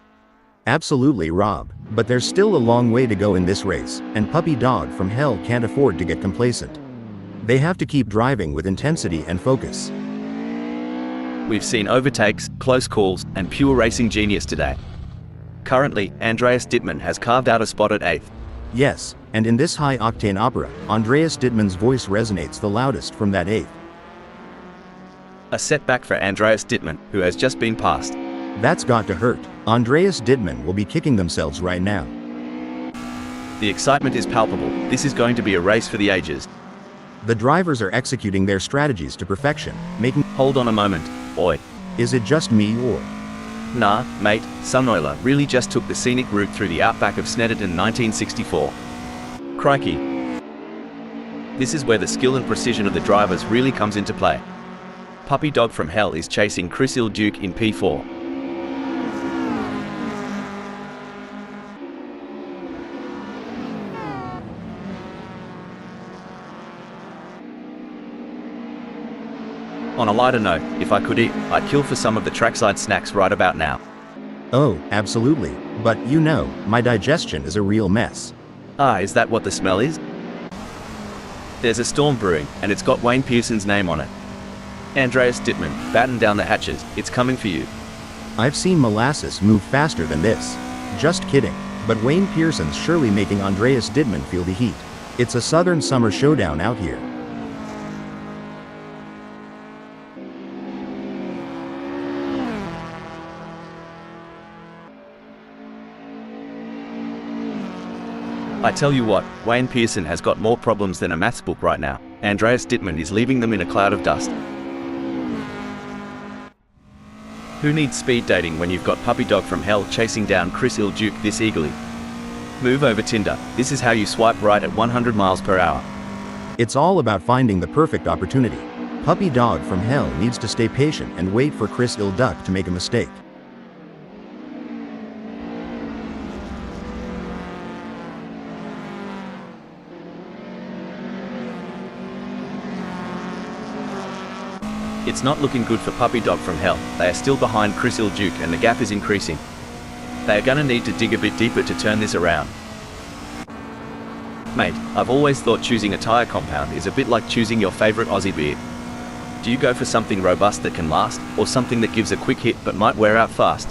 Absolutely, Rob, but there's still a long way to go in this race, and Puppy Dog from Hell can't afford to get complacent. They have to keep driving with intensity and focus. We've seen overtakes, close calls, and pure racing genius today. Currently, Andreas Dittmann has carved out a spot at 8th. Yes, and in this high-octane opera, Andreas Dittmann's voice resonates the loudest from that 8th. A setback for Andreas Dittmann, who has just been passed. That's got to hurt. Andreas Dittmann will be kicking themselves right now. The excitement is palpable. This is going to be a race for the ages. The drivers are executing their strategies to perfection, making... Hold on a moment, boy. Is it just me or... Nah, mate, Sunnoiler really just took the scenic route through the outback of Snetterton 1964. Crikey. This is where the skill and precision of the drivers really comes into play. Puppy Dog from Hell is chasing Chris Iljuk in P4. On a lighter note, if I could eat, I'd kill for some of the trackside snacks right about now. Oh, absolutely. But you know, my digestion is a real mess. Ah, is that what the smell is? There's a storm brewing, and it's got Wayne Pearson's name on it. Andreas Dittmann, batten down the hatches, it's coming for you. I've seen molasses move faster than this. Just kidding. But Wayne Pearson's surely making Andreas Dittmann feel the heat. It's a southern summer showdown out here. I tell you what, Wayne Pearson has got more problems than a maths book right now. Andreas Dittmann is leaving them in a cloud of dust. Who needs speed dating when you've got Puppy Dog from Hell chasing down Chris Iljuk this eagerly? Move over Tinder, this is how you swipe right at 100 miles per hour. It's all about finding the perfect opportunity. Puppy Dog from Hell needs to stay patient and wait for Chris Iljuk to make a mistake. It's not looking good for Puppy Dog from Hell. They are still behind Chris Iljuk and the gap is increasing. They are gonna need to dig a bit deeper to turn this around. Mate, I've always thought choosing a tyre compound is a bit like choosing your favourite Aussie beer. Do you go for something robust that can last, or something that gives a quick hit but might wear out fast?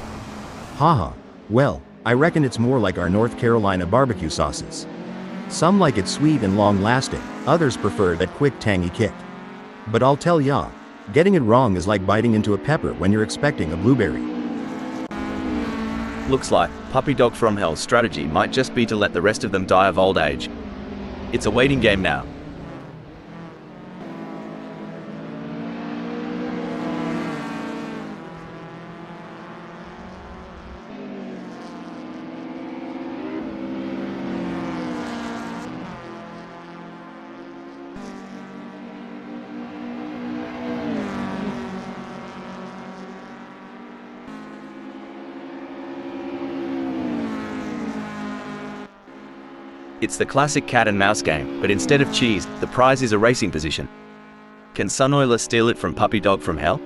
Haha. Well, I reckon it's more like our North Carolina barbecue sauces. Some like it sweet and long-lasting, others prefer that quick tangy kick. But I'll tell ya, getting it wrong is like biting into a pepper when you're expecting a blueberry. Looks like Puppy Dog from Hell's strategy might just be to let the rest of them die of old age. It's a waiting game now. It's the classic cat and mouse game, but instead of cheese, the prize is a racing position. Can Sunnoiler steal it from Puppy Dog from Hell?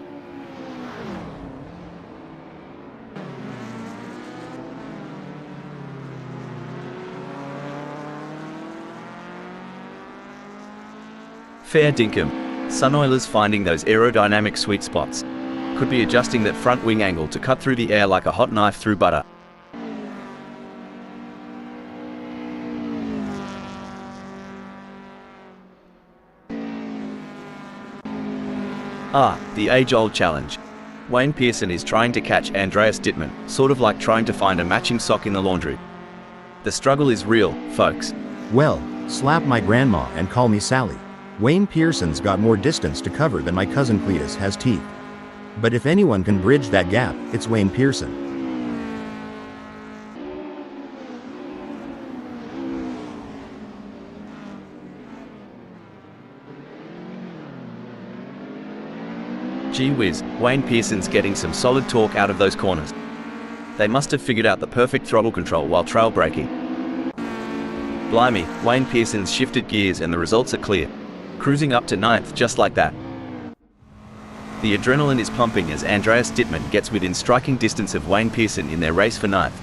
Fair dinkum. Sunnoiler's finding those aerodynamic sweet spots. Could be adjusting that front wing angle to cut through the air like a hot knife through butter. Ah, the age-old challenge. Wayne Pearson is trying to catch Andreas Dittmann, sort of like trying to find a matching sock in the laundry. The struggle is real, folks. Well, slap my grandma and call me Sally. Wayne Pearson's got more distance to cover than my cousin Cletus has teeth. But if anyone can bridge that gap, it's Wayne Pearson. Gee whiz, Wayne Pearson's getting some solid torque out of those corners. They must have figured out the perfect throttle control while trail braking. Blimey, Wayne Pearson's shifted gears and the results are clear. Cruising up to 9th just like that. The adrenaline is pumping as Andreas Dittmann gets within striking distance of Wayne Pearson in their race for 9th.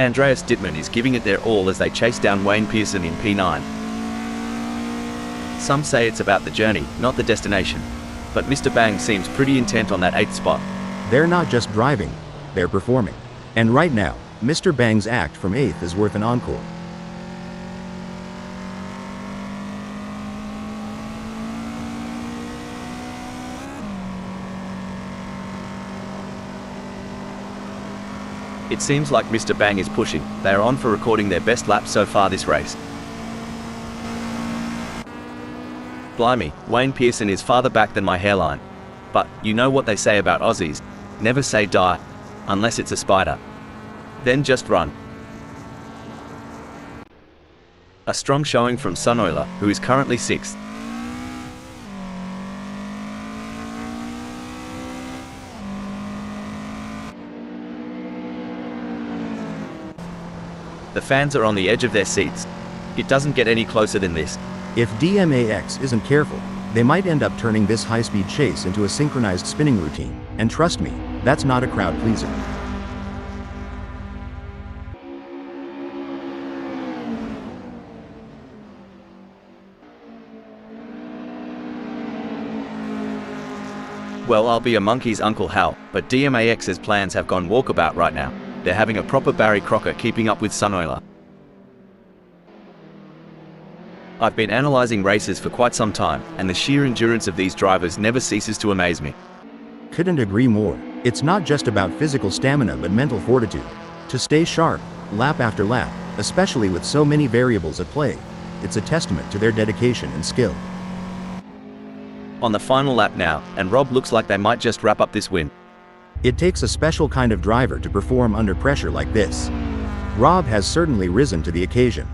Andreas Dittmann is giving it their all as they chase down Wayne Pearson in P9. Some say it's about the journey, not the destination. But Mr. Bang seems pretty intent on that 8th spot. They're not just driving, they're performing. And right now, Mr. Bang's act from 8th is worth an encore. It seems like Mr. Bang is pushing. They are on for recording their best lap so far this race. Blimey, Wayne Pearson is farther back than my hairline. But, you know what they say about Aussies. Never say die. Unless it's a spider. Then just run. A strong showing from Suneuler, who is currently 6th. The fans are on the edge of their seats. It doesn't get any closer than this. If DMAX isn't careful, they might end up turning this high-speed chase into a synchronized spinning routine, and trust me, that's not a crowd pleaser. Well, I'll be a monkey's Uncle Hal, but DMAX's plans have gone walkabout right now. They're having a proper Barry Crocker keeping up with Suneuler. I've been analysing races for quite some time, and the sheer endurance of these drivers never ceases to amaze me. Couldn't agree more. It's not just about physical stamina but mental fortitude. To stay sharp, lap after lap, especially with so many variables at play, it's a testament to their dedication and skill. On the final lap now, and Rob looks like they might just wrap up this win. It takes a special kind of driver to perform under pressure like this. Rob has certainly risen to the occasion.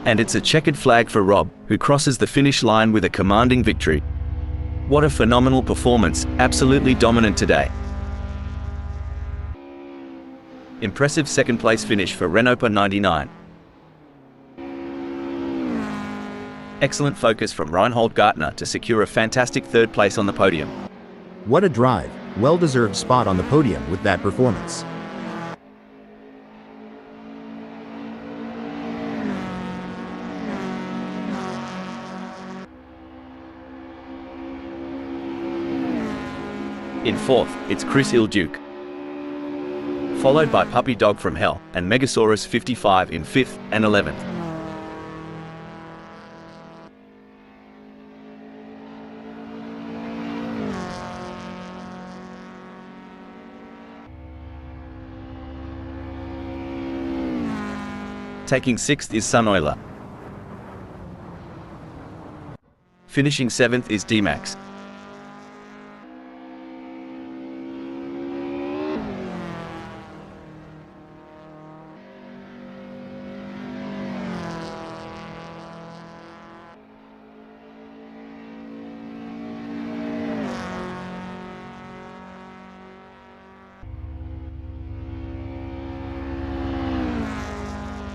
And it's a checkered flag for Rob, who crosses the finish line with a commanding victory. What a phenomenal performance, absolutely dominant today. Impressive second place finish for Renault 99. Excellent focus from Reinhold Gartner to secure a fantastic third place on the podium. What a drive, well-deserved spot on the podium with that performance. In 4th, it's Chris Ilduke. Followed by Puppy Dog from Hell and Megasaurus 55 in 5th and 11th. Taking 6th is Suneuler. Finishing 7th is D-Max.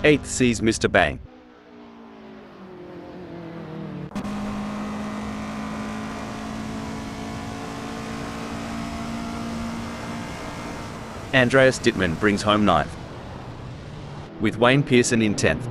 Eighth sees Mr. Bang. Andreas Dittmann brings home 9th, with Wayne Pearson in 10th.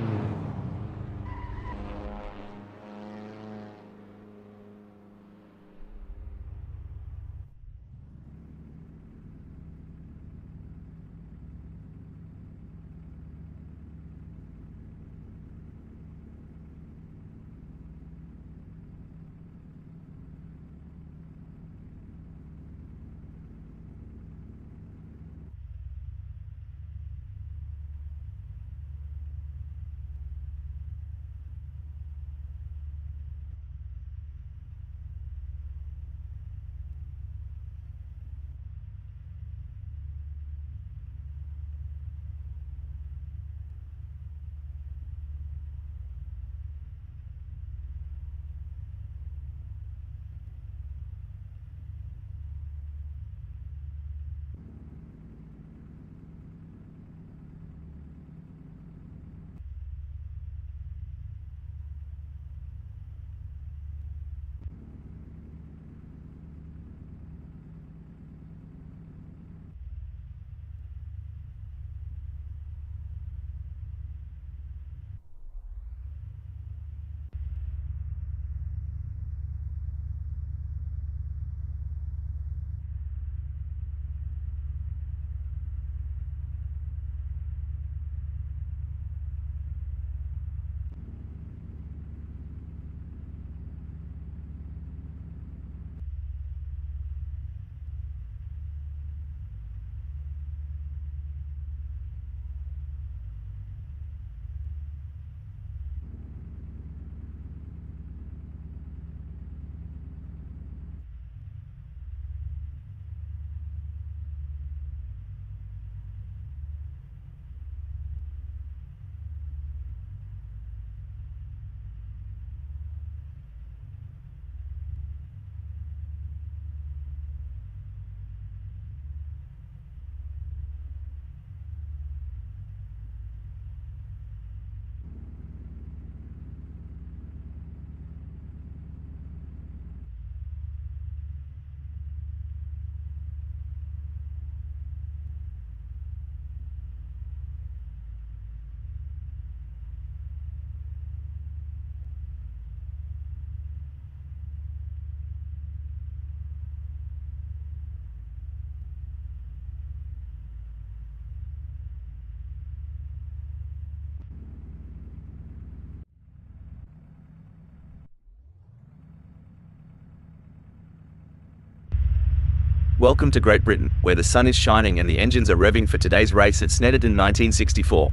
Welcome to Great Britain, where the sun is shining and the engines are revving for today's race at Snetterton 1964.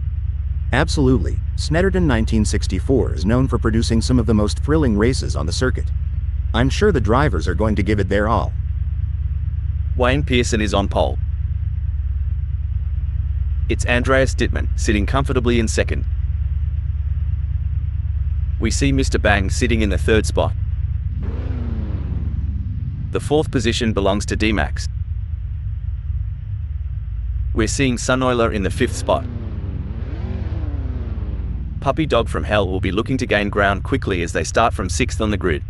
Absolutely. Snetterton 1964 is known for producing some of the most thrilling races on the circuit. I'm sure the drivers are going to give it their all. Wayne Pearson is on pole. It's Andreas Dittmann, sitting comfortably in second. We see Mr. Bang sitting in the third spot. The fourth position belongs to D-Max. We're seeing Sunoiler in the fifth spot. Puppy Dog from Hell will be looking to gain ground quickly as they start from sixth on the grid.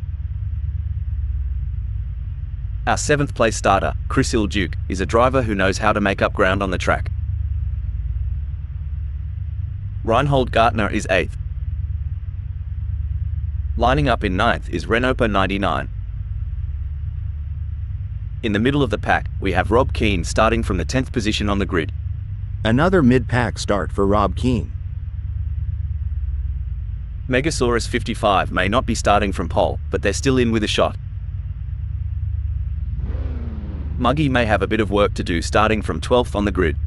Our seventh place starter, Chris Duke, is a driver who knows how to make up ground on the track. Reinhold Gartner is eighth. Lining up in ninth is Renopa 99. In the middle of the pack, we have Rob Keane starting from the 10th position on the grid. Another mid-pack start for Rob Keane. Megasaurus 55 may not be starting from pole, but they're still in with a shot. Muggy may have a bit of work to do starting from 12th on the grid.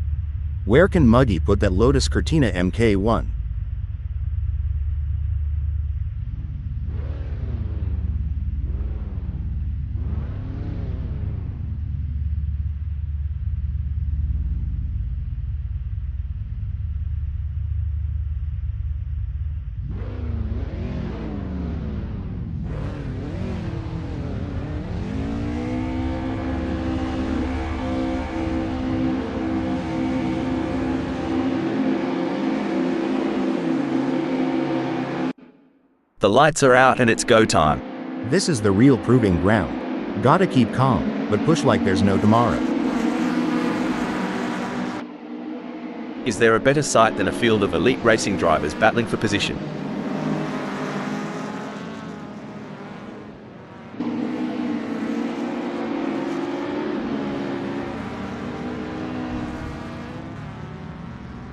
Where can Muggy put that Lotus Cortina MK1? The lights are out and it's go time. This is the real proving ground. Gotta keep calm, but push like there's no tomorrow. Is there a better sight than a field of elite racing drivers battling for position?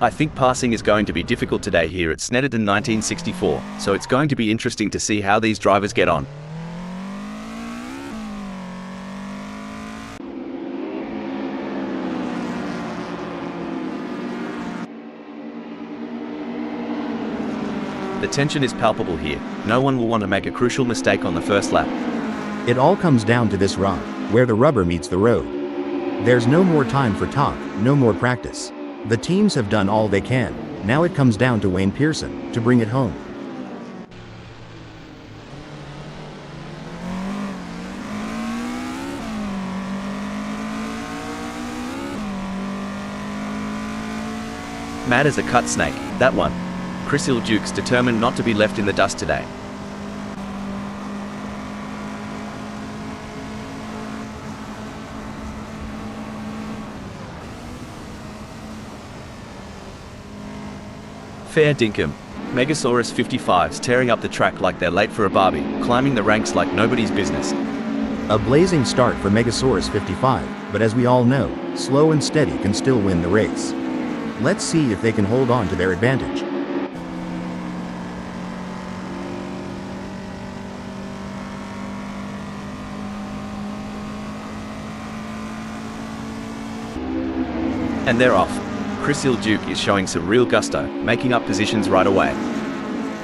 I think passing is going to be difficult today here at Snetterton 1964, so it's going to be interesting to see how these drivers get on. The tension is palpable here. No one will want to make a crucial mistake on the first lap. It all comes down to this rock, where the rubber meets the road. There's no more time for talk, no more practice. The teams have done all they can. Now it comes down to Wayne Pearson to bring it home. Mad as a cut snake, that one. Chris Duke's determined not to be left in the dust today. Fair dinkum. Megasaurus 55's tearing up the track like they're late for a barbie, climbing the ranks like nobody's business. A blazing start for Megasaurus 55, but as we all know, slow and steady can still win the race. Let's see if they can hold on to their advantage. And they're off. Chris Duke is showing some real gusto, making up positions right away.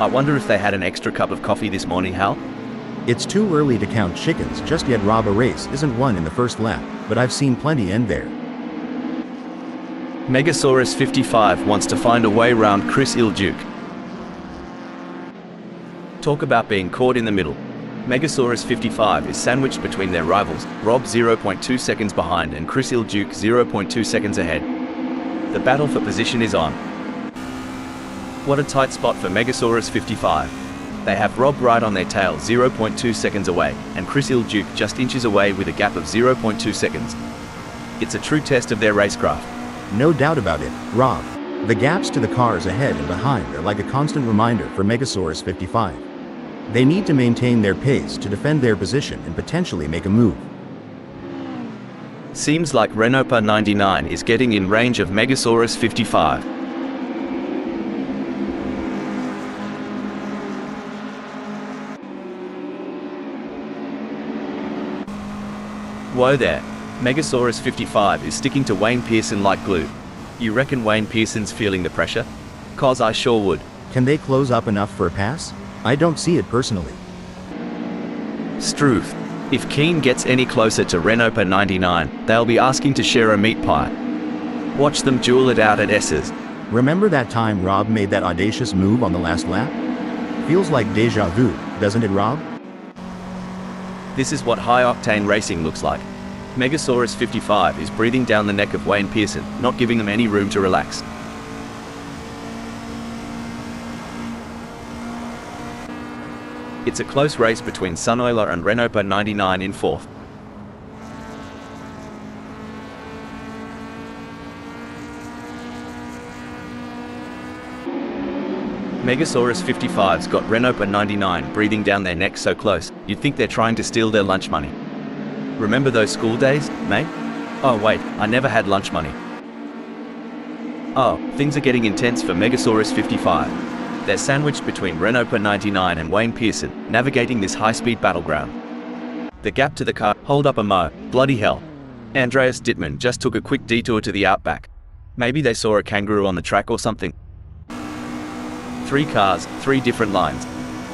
I wonder if they had an extra cup of coffee this morning, Hal? It's too early to count chickens just yet. Rob, a race isn't won in the first lap, but I've seen plenty end there. Megasaurus 55 wants to find a way round Chris Duke. Talk about being caught in the middle. Megasaurus 55 is sandwiched between their rivals, Rob 0.2 seconds behind and Chris Duke 0.2 seconds ahead. The battle for position is on. What a tight spot for Megasaurus 55. They have Rob right on their tail 0.2 seconds away, and Chris Duke just inches away with a gap of 0.2 seconds. It's a true test of their racecraft. No doubt about it, Rob. The gaps to the cars ahead and behind are like a constant reminder for Megasaurus 55. They need to maintain their pace to defend their position and potentially make a move. Seems like Renopa 99 is getting in range of Megasaurus 55. Whoa there. Megasaurus 55 is sticking to Wayne Pearson like glue. You reckon Wayne Pearson's feeling the pressure? 'Cause I sure would. Can they close up enough for a pass? I don't see it personally. Struth. If Keen gets any closer to Renault 99, they'll be asking to share a meat pie. Watch them duel it out at S's. Remember that time Rob made that audacious move on the last lap? Feels like deja vu, doesn't it, Rob? This is what high-octane racing looks like. Megasaurus 55 is breathing down the neck of Wayne Pearson, not giving them any room to relax. It's a close race between Sunoiler and Renault 99 in fourth. Megasaurus 55's got Renault 99 breathing down their neck so close, you'd think they're trying to steal their lunch money. Remember those school days, mate? Oh wait, I never had lunch money. Oh, things are getting intense for Megasaurus 55. They're sandwiched between Renault 99 and Wayne Pearson, navigating this high-speed battleground. The gap to the car, hold up a mo, bloody hell. Andreas Dittmann just took a quick detour to the outback. Maybe they saw a kangaroo on the track or something. 3 cars, 3 different lines.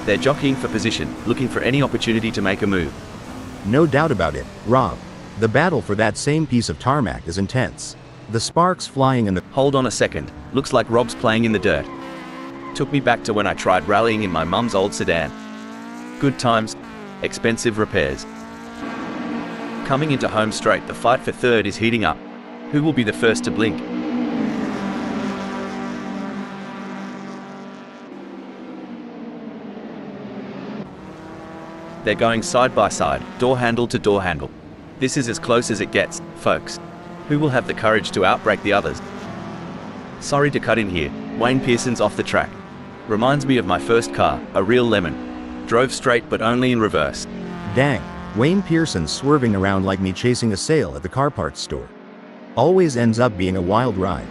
They're jockeying for position, looking for any opportunity to make a move. No doubt about it, Rob. The battle for that same piece of tarmac is intense. The sparks flying in the— Hold on a second, looks like Rob's playing in the dirt. Took me back to when I tried rallying in my mum's old sedan. Good times, expensive repairs. Coming into home straight, the fight for third is heating up. Who will be the first to blink? They're going side by side, door handle to door handle. This is as close as it gets, folks. Who will have the courage to outbrake the others? Sorry to cut in here, Wayne Pearson's off the track. Reminds me of my first car, a real lemon. Drove straight but only in reverse. Dang, Wayne Pearson swerving around like me chasing a sale at the car parts store. Always ends up being a wild ride.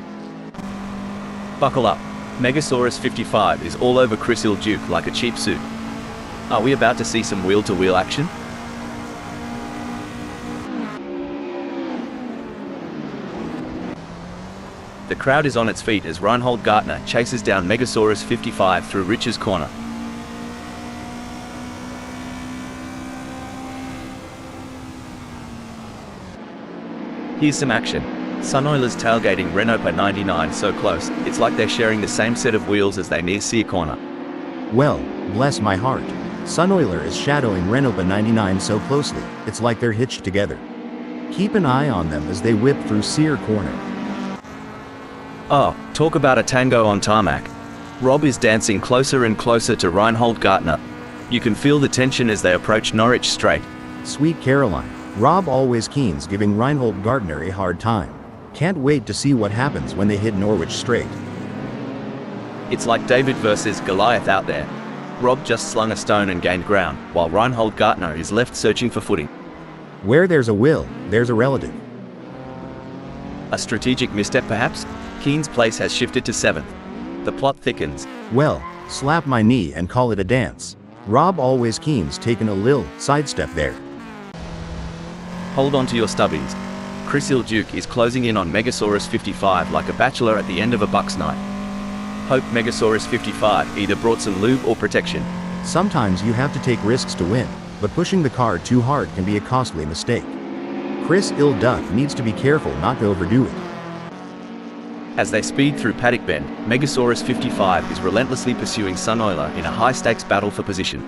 Buckle up. Megasaurus 55 is all over Chris Duke like a cheap suit. Are we about to see some wheel-to-wheel action? The crowd is on its feet as Reinhold Gartner chases down Megasaurus 55 through Rich's corner. Here's some action. Sunoiler's tailgating Renault 99 so close, it's like they're sharing the same set of wheels as they near Sear corner. Well, bless my heart. Sunoiler is shadowing Renault 99 so closely, it's like they're hitched together. Keep an eye on them as they whip through Sear corner. Oh, talk about a tango on tarmac. Rob is dancing closer and closer to Reinhold Gartner. You can feel the tension as they approach Norwich Straight. Sweet Caroline. Rob always keens giving Reinhold Gartner a hard time. Can't wait to see what happens when they hit Norwich Straight. It's like David versus Goliath out there. Rob just slung a stone and gained ground, while Reinhold Gartner is left searching for footing. Where there's a will, there's a relative. A strategic misstep perhaps? Keen's place has shifted to 7th. The plot thickens. Well, slap my knee and call it a dance. Rob always keens taking a lil sidestep there. Hold on to your stubbies. Chris Duke is closing in on Megasaurus 55 like a bachelor at the end of a bucks night. Hope Megasaurus 55 either brought some lube or protection. Sometimes you have to take risks to win, but pushing the car too hard can be a costly mistake. Chris Duck needs to be careful not to overdo it. As they speed through Paddock Bend, Megasaurus 55 is relentlessly pursuing Sunoiler in a high-stakes battle for position.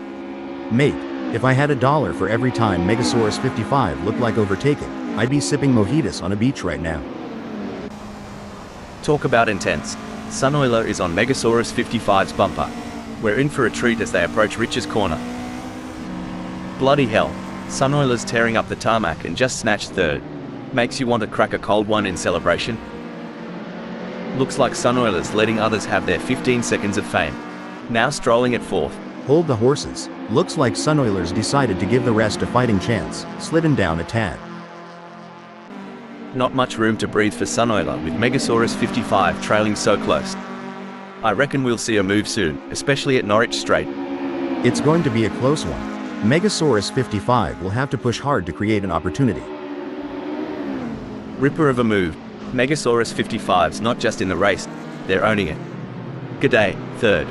Mate, if I had $1 for every time Megasaurus 55 looked like overtaken, I'd be sipping mojitos on a beach right now. Talk about intense. Sunoiler is on Megasaurus 55's bumper. We're in for a treat as they approach Rich's corner. Bloody hell. Sunoiler's tearing up the tarmac and just snatched third. Makes you want to crack a cold one in celebration. Looks like Sunoiler's letting others have their 15 seconds of fame. Now strolling at fourth. Hold the horses. Looks like Sunoiler's decided to give the rest a fighting chance, slidden down a tad. Not much room to breathe for Sunoiler with Megasaurus 55 trailing so close. I reckon we'll see a move soon, especially at Norwich Straight. It's going to be a close one. Megasaurus 55 will have to push hard to create an opportunity. Ripper of a move. Megasaurus 55's not just in the race, they're owning it. G'day, third.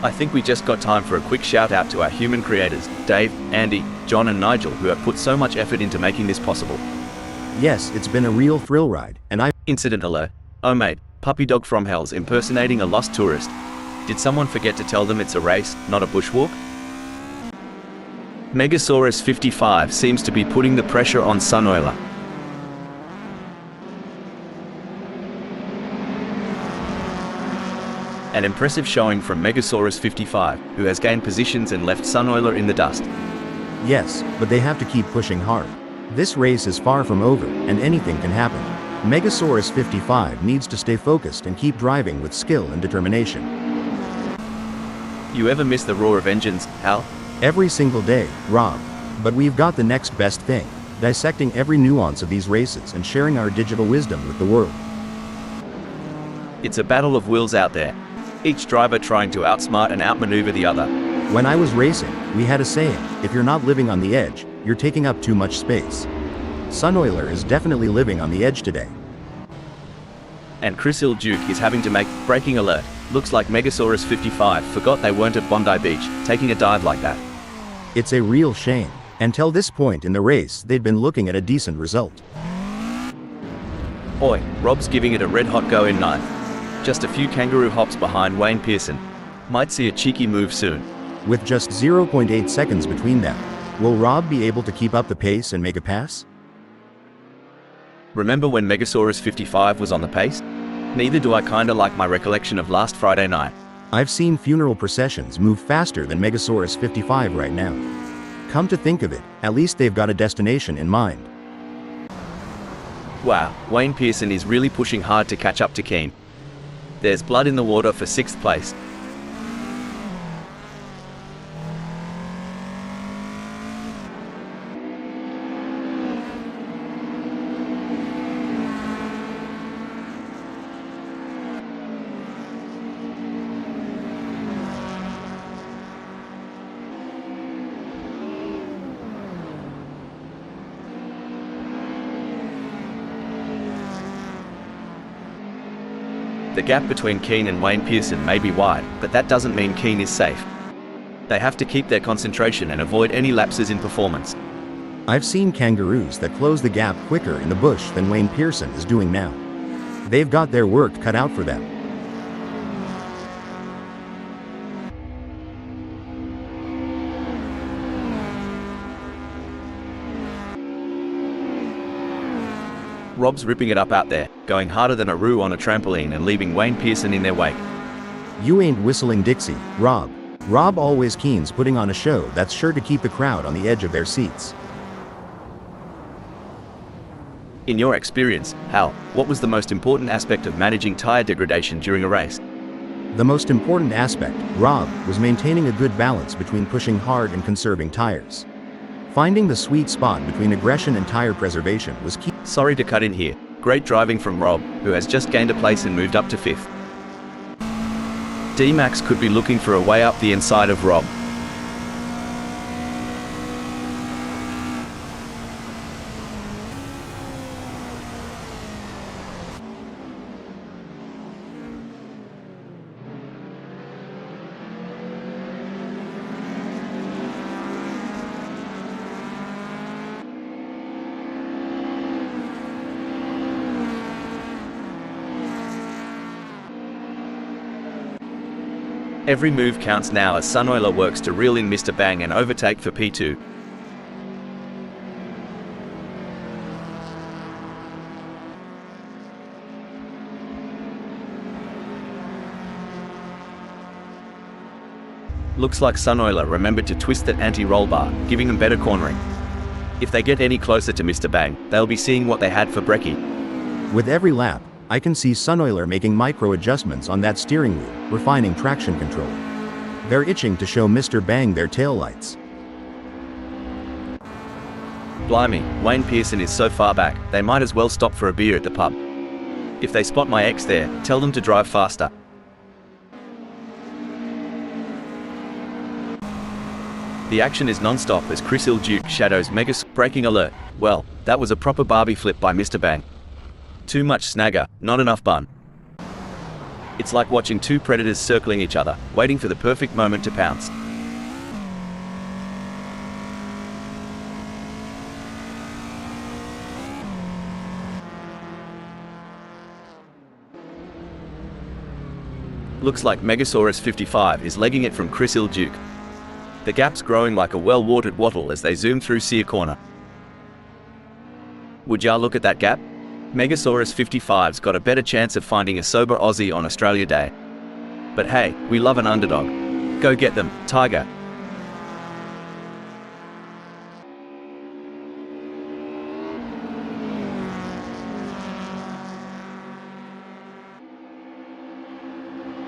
I think we just got time for a quick shout out to our human creators, Dave, Andy, John and Nigel, who have put so much effort into making this possible. Yes, it's been a real thrill ride, and Incident alert. Oh mate, puppy dog from hell's impersonating a lost tourist. Did someone forget to tell them it's a race, not a bushwalk? Megasaurus 55 seems to be putting the pressure on Sunoiler. An impressive showing from Megasaurus 55, who has gained positions and left Sunoiler in the dust. Yes, but they have to keep pushing hard. This race is far from over, and anything can happen. Megasaurus 55 needs to stay focused and keep driving with skill and determination. You ever miss the roar of engines, Hal? Every single day, Rob. But we've got the next best thing, dissecting every nuance of these races and sharing our digital wisdom with the world. It's a battle of wills out there, each driver trying to outsmart and outmaneuver the other. When I was racing, we had a saying, if you're not living on the edge, you're taking up too much space. Sunoiler is definitely living on the edge today. And Chris Ilduke is having to make braking alert. Looks like Megasaurus 55 forgot they weren't at Bondi Beach, taking a dive like that. It's a real shame. Until this point in the race, they'd been looking at a decent result. Oi, Rob's giving it a red-hot go in ninth. Just a few kangaroo hops behind Wayne Pearson. Might see a cheeky move soon. With just 0.8 seconds between them, will Rob be able to keep up the pace and make a pass? Remember when Megasaurus 55 was on the pace? Neither do I kinda like my recollection of last Friday night. I've seen funeral processions move faster than Megasaurus 55 right now. Come to think of it, at least they've got a destination in mind. Wow, Wayne Pearson is really pushing hard to catch up to Keane. There's blood in the water for 6th place. The gap between Keane and Wayne Pearson may be wide, but that doesn't mean Keane is safe. They have to keep their concentration and avoid any lapses in performance. I've seen kangaroos that close the gap quicker in the bush than Wayne Pearson is doing now. They've got their work cut out for them. Rob's ripping it up out there, going harder than a roo on a trampoline and leaving Wayne Pearson in their wake. You ain't whistling Dixie, Rob. Rob always Keane's putting on a show that's sure to keep the crowd on the edge of their seats. In your experience, Hal, what was the most important aspect of managing tire degradation during a race? The most important aspect, Rob, was maintaining a good balance between pushing hard and conserving tires. Finding the sweet spot between aggression and tire preservation was key. Sorry to cut in here. Great driving from Rob, who has just gained a place and moved up to 5th. D-Max could be looking for a way up the inside of Rob. Every move counts now as Sunoiler works to reel in Mr. Bang and overtake for P2. Looks like Sunoiler remembered to twist that anti-roll bar, giving them better cornering. If they get any closer to Mr. Bang, they'll be seeing what they had for brekkie. With every lap, I can see Sunoiler making micro adjustments on that steering wheel, refining traction control. They're itching to show Mr. Bang their taillights. Blimey, Wayne Pearson is so far back, they might as well stop for a beer at the pub. If they spot my ex there, tell them to drive faster. The action is non-stop as Chris Duke shadows Mega. Breaking alert. Well, that was a proper Barbie flip by Mr. Bang. Too much snagger, not enough bun. It's like watching two predators circling each other, waiting for the perfect moment to pounce. Looks like Megasaurus 55 is legging it from Chris Duke. The gap's growing like a well-watered wattle as they zoom through Sear Corner. Would ya look at that gap? Megasaurus 55's got a better chance of finding a sober Aussie on Australia Day. But hey, we love an underdog. Go get them, Tiger.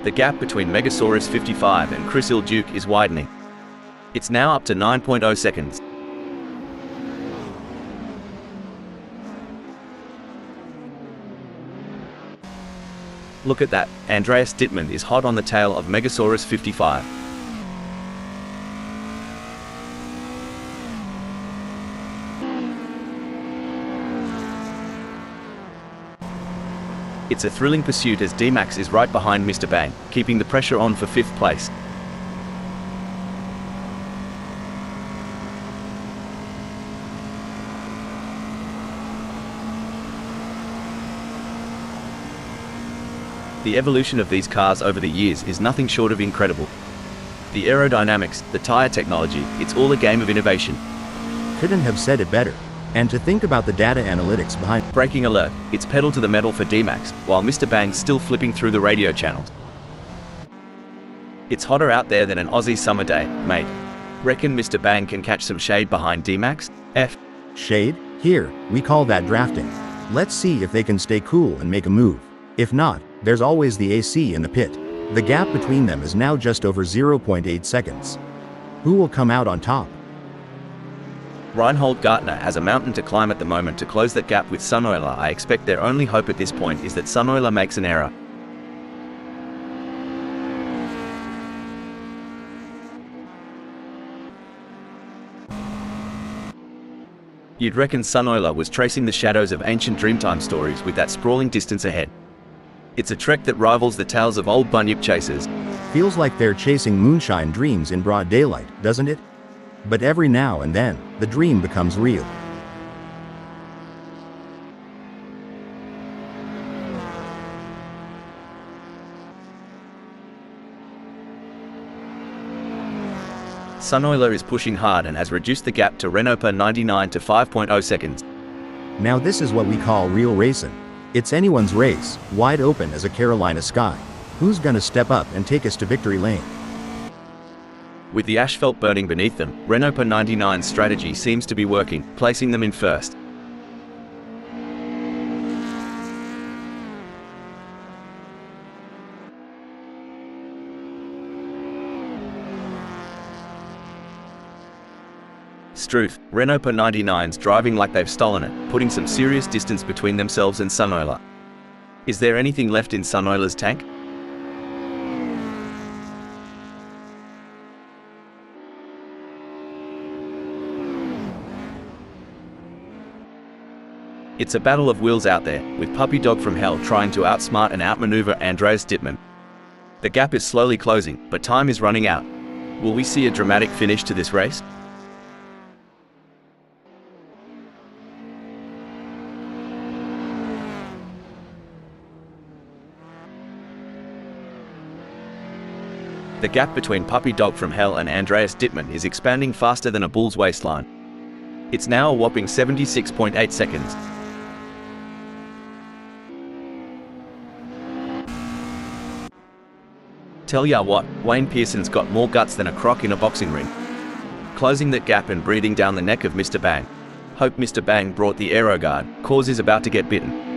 The gap between Megasaurus 55 and Chris Duke is widening. It's now up to 9.0 seconds. Look at that, Andreas Dittmann is hot on the tail of Megasaurus 55. It's a thrilling pursuit as D-Max is right behind Mr. Bang, keeping the pressure on for 5th place. The evolution of these cars over the years is nothing short of incredible. The aerodynamics, the tire technology, it's all a game of innovation. Couldn't have said it better. And to think about the data analytics behind. Braking alert, it's pedal to the metal for D-Max, while Mr. Bang's still flipping through the radio channels. It's hotter out there than an Aussie summer day, mate. Reckon Mr. Bang can catch some shade behind D-Max? Shade? Here, we call that drafting. Let's see if they can stay cool and make a move. If not, there's always the AC in the pit. The gap between them is now just over 0.8 seconds. Who will come out on top? Reinhold Gartner has a mountain to climb at the moment to close that gap with Sunoiler. I expect their only hope at this point is that Sunoiler makes an error. You'd reckon Sunoiler was tracing the shadows of ancient Dreamtime stories with that sprawling distance ahead. It's a trek that rivals the tales of old bunyip chasers. Feels like they're chasing moonshine dreams in broad daylight, doesn't it? But every now and then, the dream becomes real. Sunoiler is pushing hard and has reduced the gap to Renault 99 to 5.0 seconds. Now this is what we call real racing. It's anyone's race, wide open as a Carolina sky. Who's gonna step up and take us to victory lane? With the asphalt burning beneath them, Renault 99's strategy seems to be working, placing them in first. Struth, Renault 99's driving like they've stolen it, putting some serious distance between themselves and Sunoiler. Is there anything left in Sunoiler's tank? It's a battle of wills out there, with Puppy Dog from Hell trying to outsmart and outmaneuver Andreas Dittmann. The gap is slowly closing, but time is running out. Will we see a dramatic finish to this race? The gap between Puppy Dog from Hell and Andreas Dittmann is expanding faster than a bull's waistline. It's now a whopping 76.8 seconds. Tell ya what, Wayne Pearson's got more guts than a croc in a boxing ring. Closing that gap and breathing down the neck of Mr. Bang. Hope Mr. Bang brought the aero guard, cause is about to get bitten.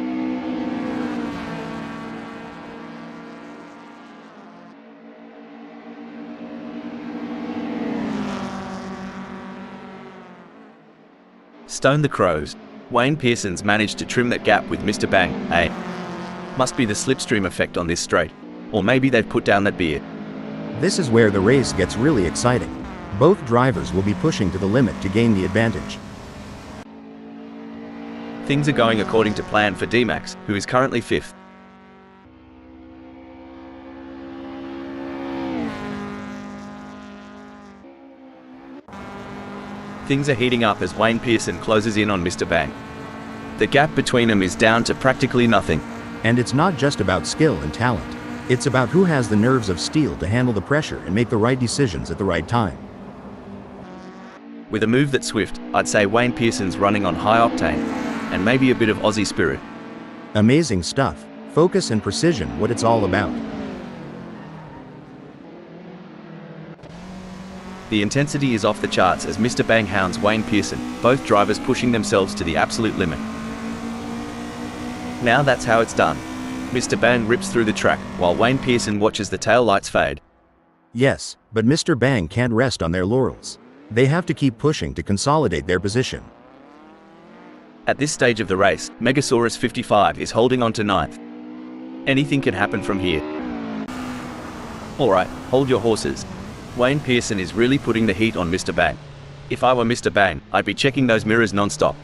Stone the crows. Wayne Pearson's managed to trim that gap with Mr. Bang, eh? Must be the slipstream effect on this straight. Or maybe they've put down that beard. This is where the race gets really exciting. Both drivers will be pushing to the limit to gain the advantage. Things are going according to plan for D-Max, who is currently 5th. Things are heating up as Wayne Pearson closes in on Mr. Bang. The gap between them is down to practically nothing. And it's not just about skill and talent. It's about who has the nerves of steel to handle the pressure and make the right decisions at the right time. With a move that's swift, I'd say Wayne Pearson's running on high octane, and maybe a bit of Aussie spirit. Amazing stuff. Focus and precision, what it's all about. The intensity is off the charts as Mr. Bang hounds Wayne Pearson, both drivers pushing themselves to the absolute limit. Now that's how it's done. Mr. Bang rips through the track, while Wayne Pearson watches the tail lights fade. Yes, but Mr. Bang can't rest on their laurels. They have to keep pushing to consolidate their position. At this stage of the race, Megasaurus 55 is holding on to 9th. Anything can happen from here. Alright, hold your horses. Wayne Pearson is really putting the heat on Mr. Bang. If I were Mr. Bang, I'd be checking those mirrors non-stop.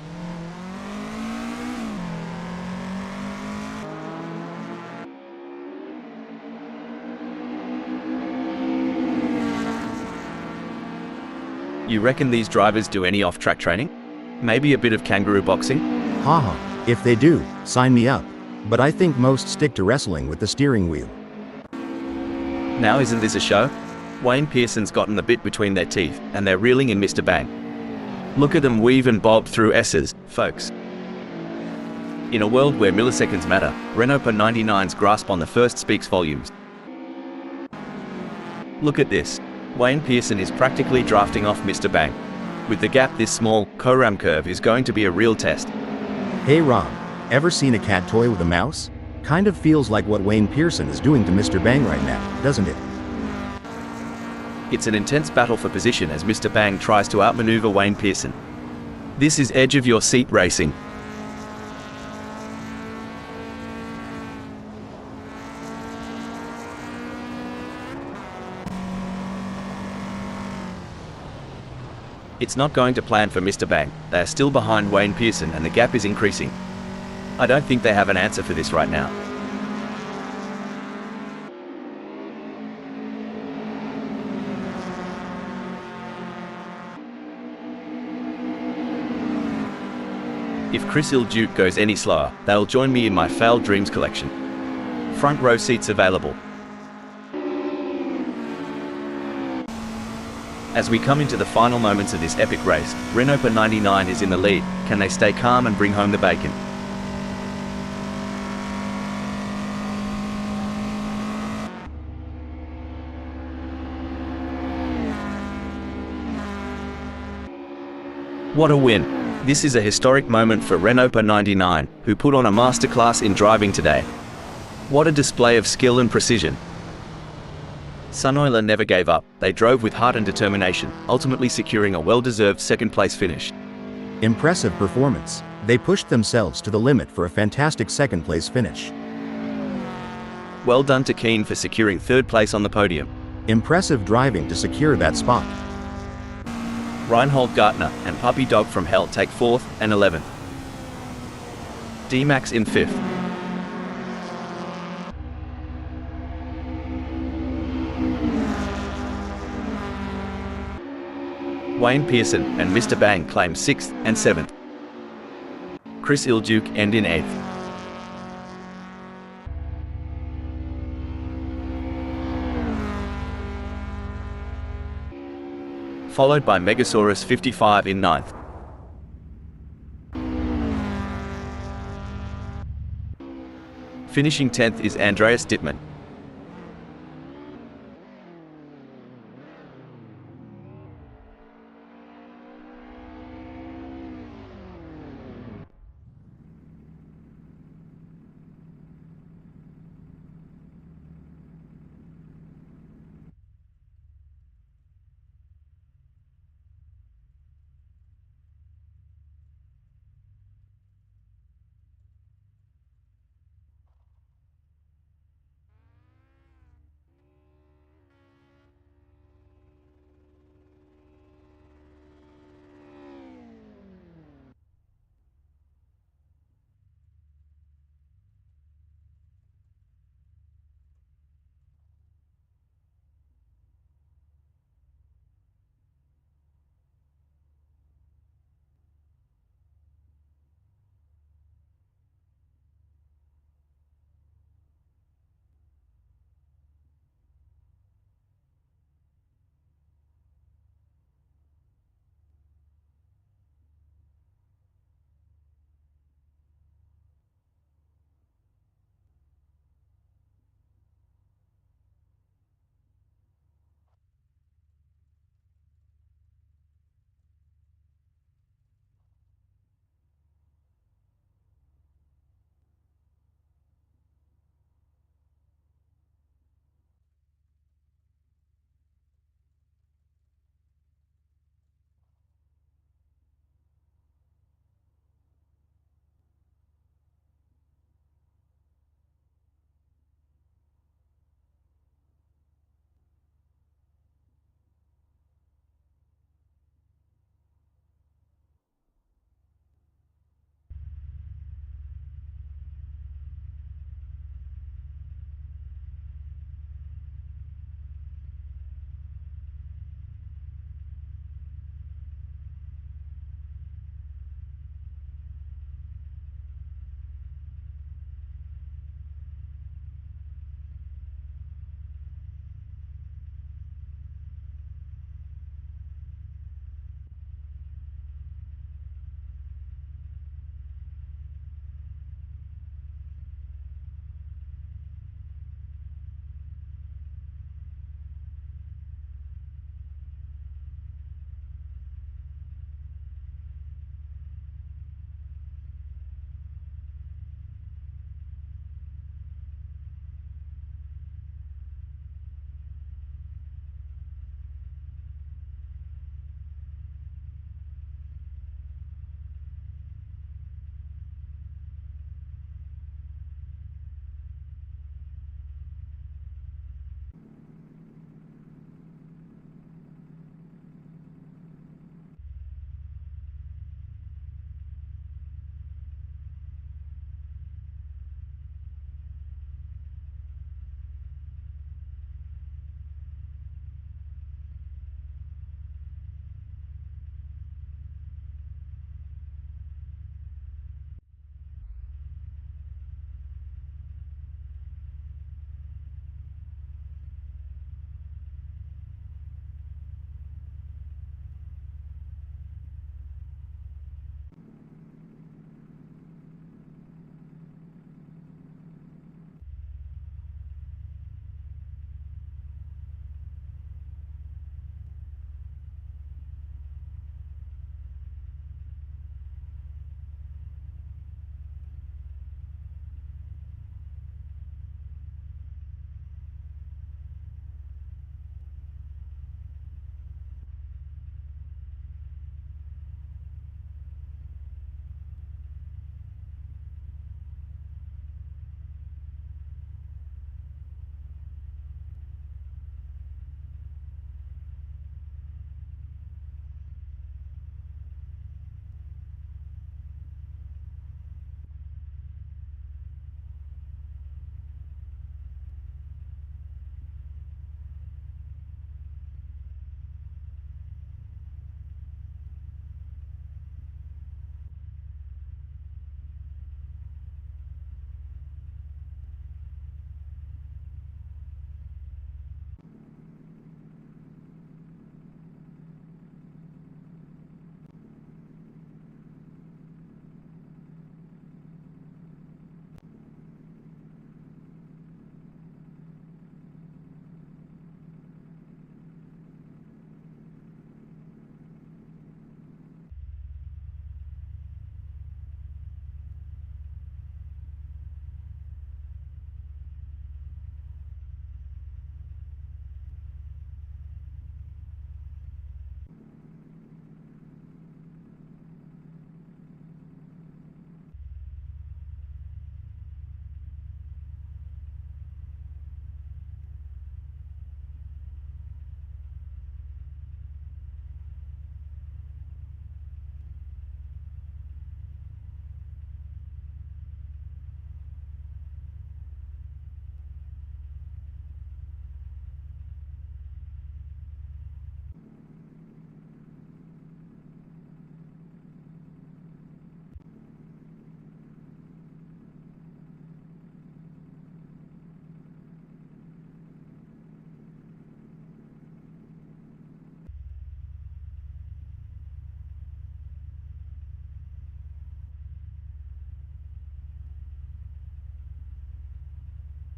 You reckon these drivers do any off-track training? Maybe a bit of kangaroo boxing? Haha, if they do, sign me up. But I think most stick to wrestling with the steering wheel. Now isn't this a show? Wayne Pearson's gotten the bit between their teeth, and they're reeling in Mr. Bang. Look at them weave and bob through S's, folks. In a world where milliseconds matter, Renault 99's grasp on the first speaks volumes. Look at this. Wayne Pearson is practically drafting off Mr. Bang. With the gap this small, Coram curve is going to be a real test. Hey Rob, ever seen a cat toy with a mouse? Kind of feels like what Wayne Pearson is doing to Mr. Bang right now, doesn't it? It's an intense battle for position as Mr. Bang tries to outmaneuver Wayne Pearson. This is edge-of-your-seat racing. It's not going to plan for Mr. Bang. They are still behind Wayne Pearson and the gap is increasing. I don't think they have an answer for this right now. If Chris Ilduke goes any slower, they'll join me in my failed dreams collection. Front row seats available. As we come into the final moments of this epic race, Renault 99 is in the lead. Can they stay calm and bring home the bacon? What a win! This is a historic moment for Renault 99, who put on a masterclass in driving today. What a display of skill and precision! Sunoiler never gave up. They drove with heart and determination, ultimately securing a well-deserved second-place finish. Impressive performance. They pushed themselves to the limit for a fantastic second-place finish. Well done to Keane for securing third place on the podium. Impressive driving to secure that spot. Reinhold Gartner and Puppy Dog from Hell take 4th and 11th. D-Max in 5th. Wayne Pearson and Mr. Bang claim 6th and 7th. Chris Ilduke end in 8th. Followed by Megasaurus 55 in 9th. Finishing 10th is Andreas Dittmann.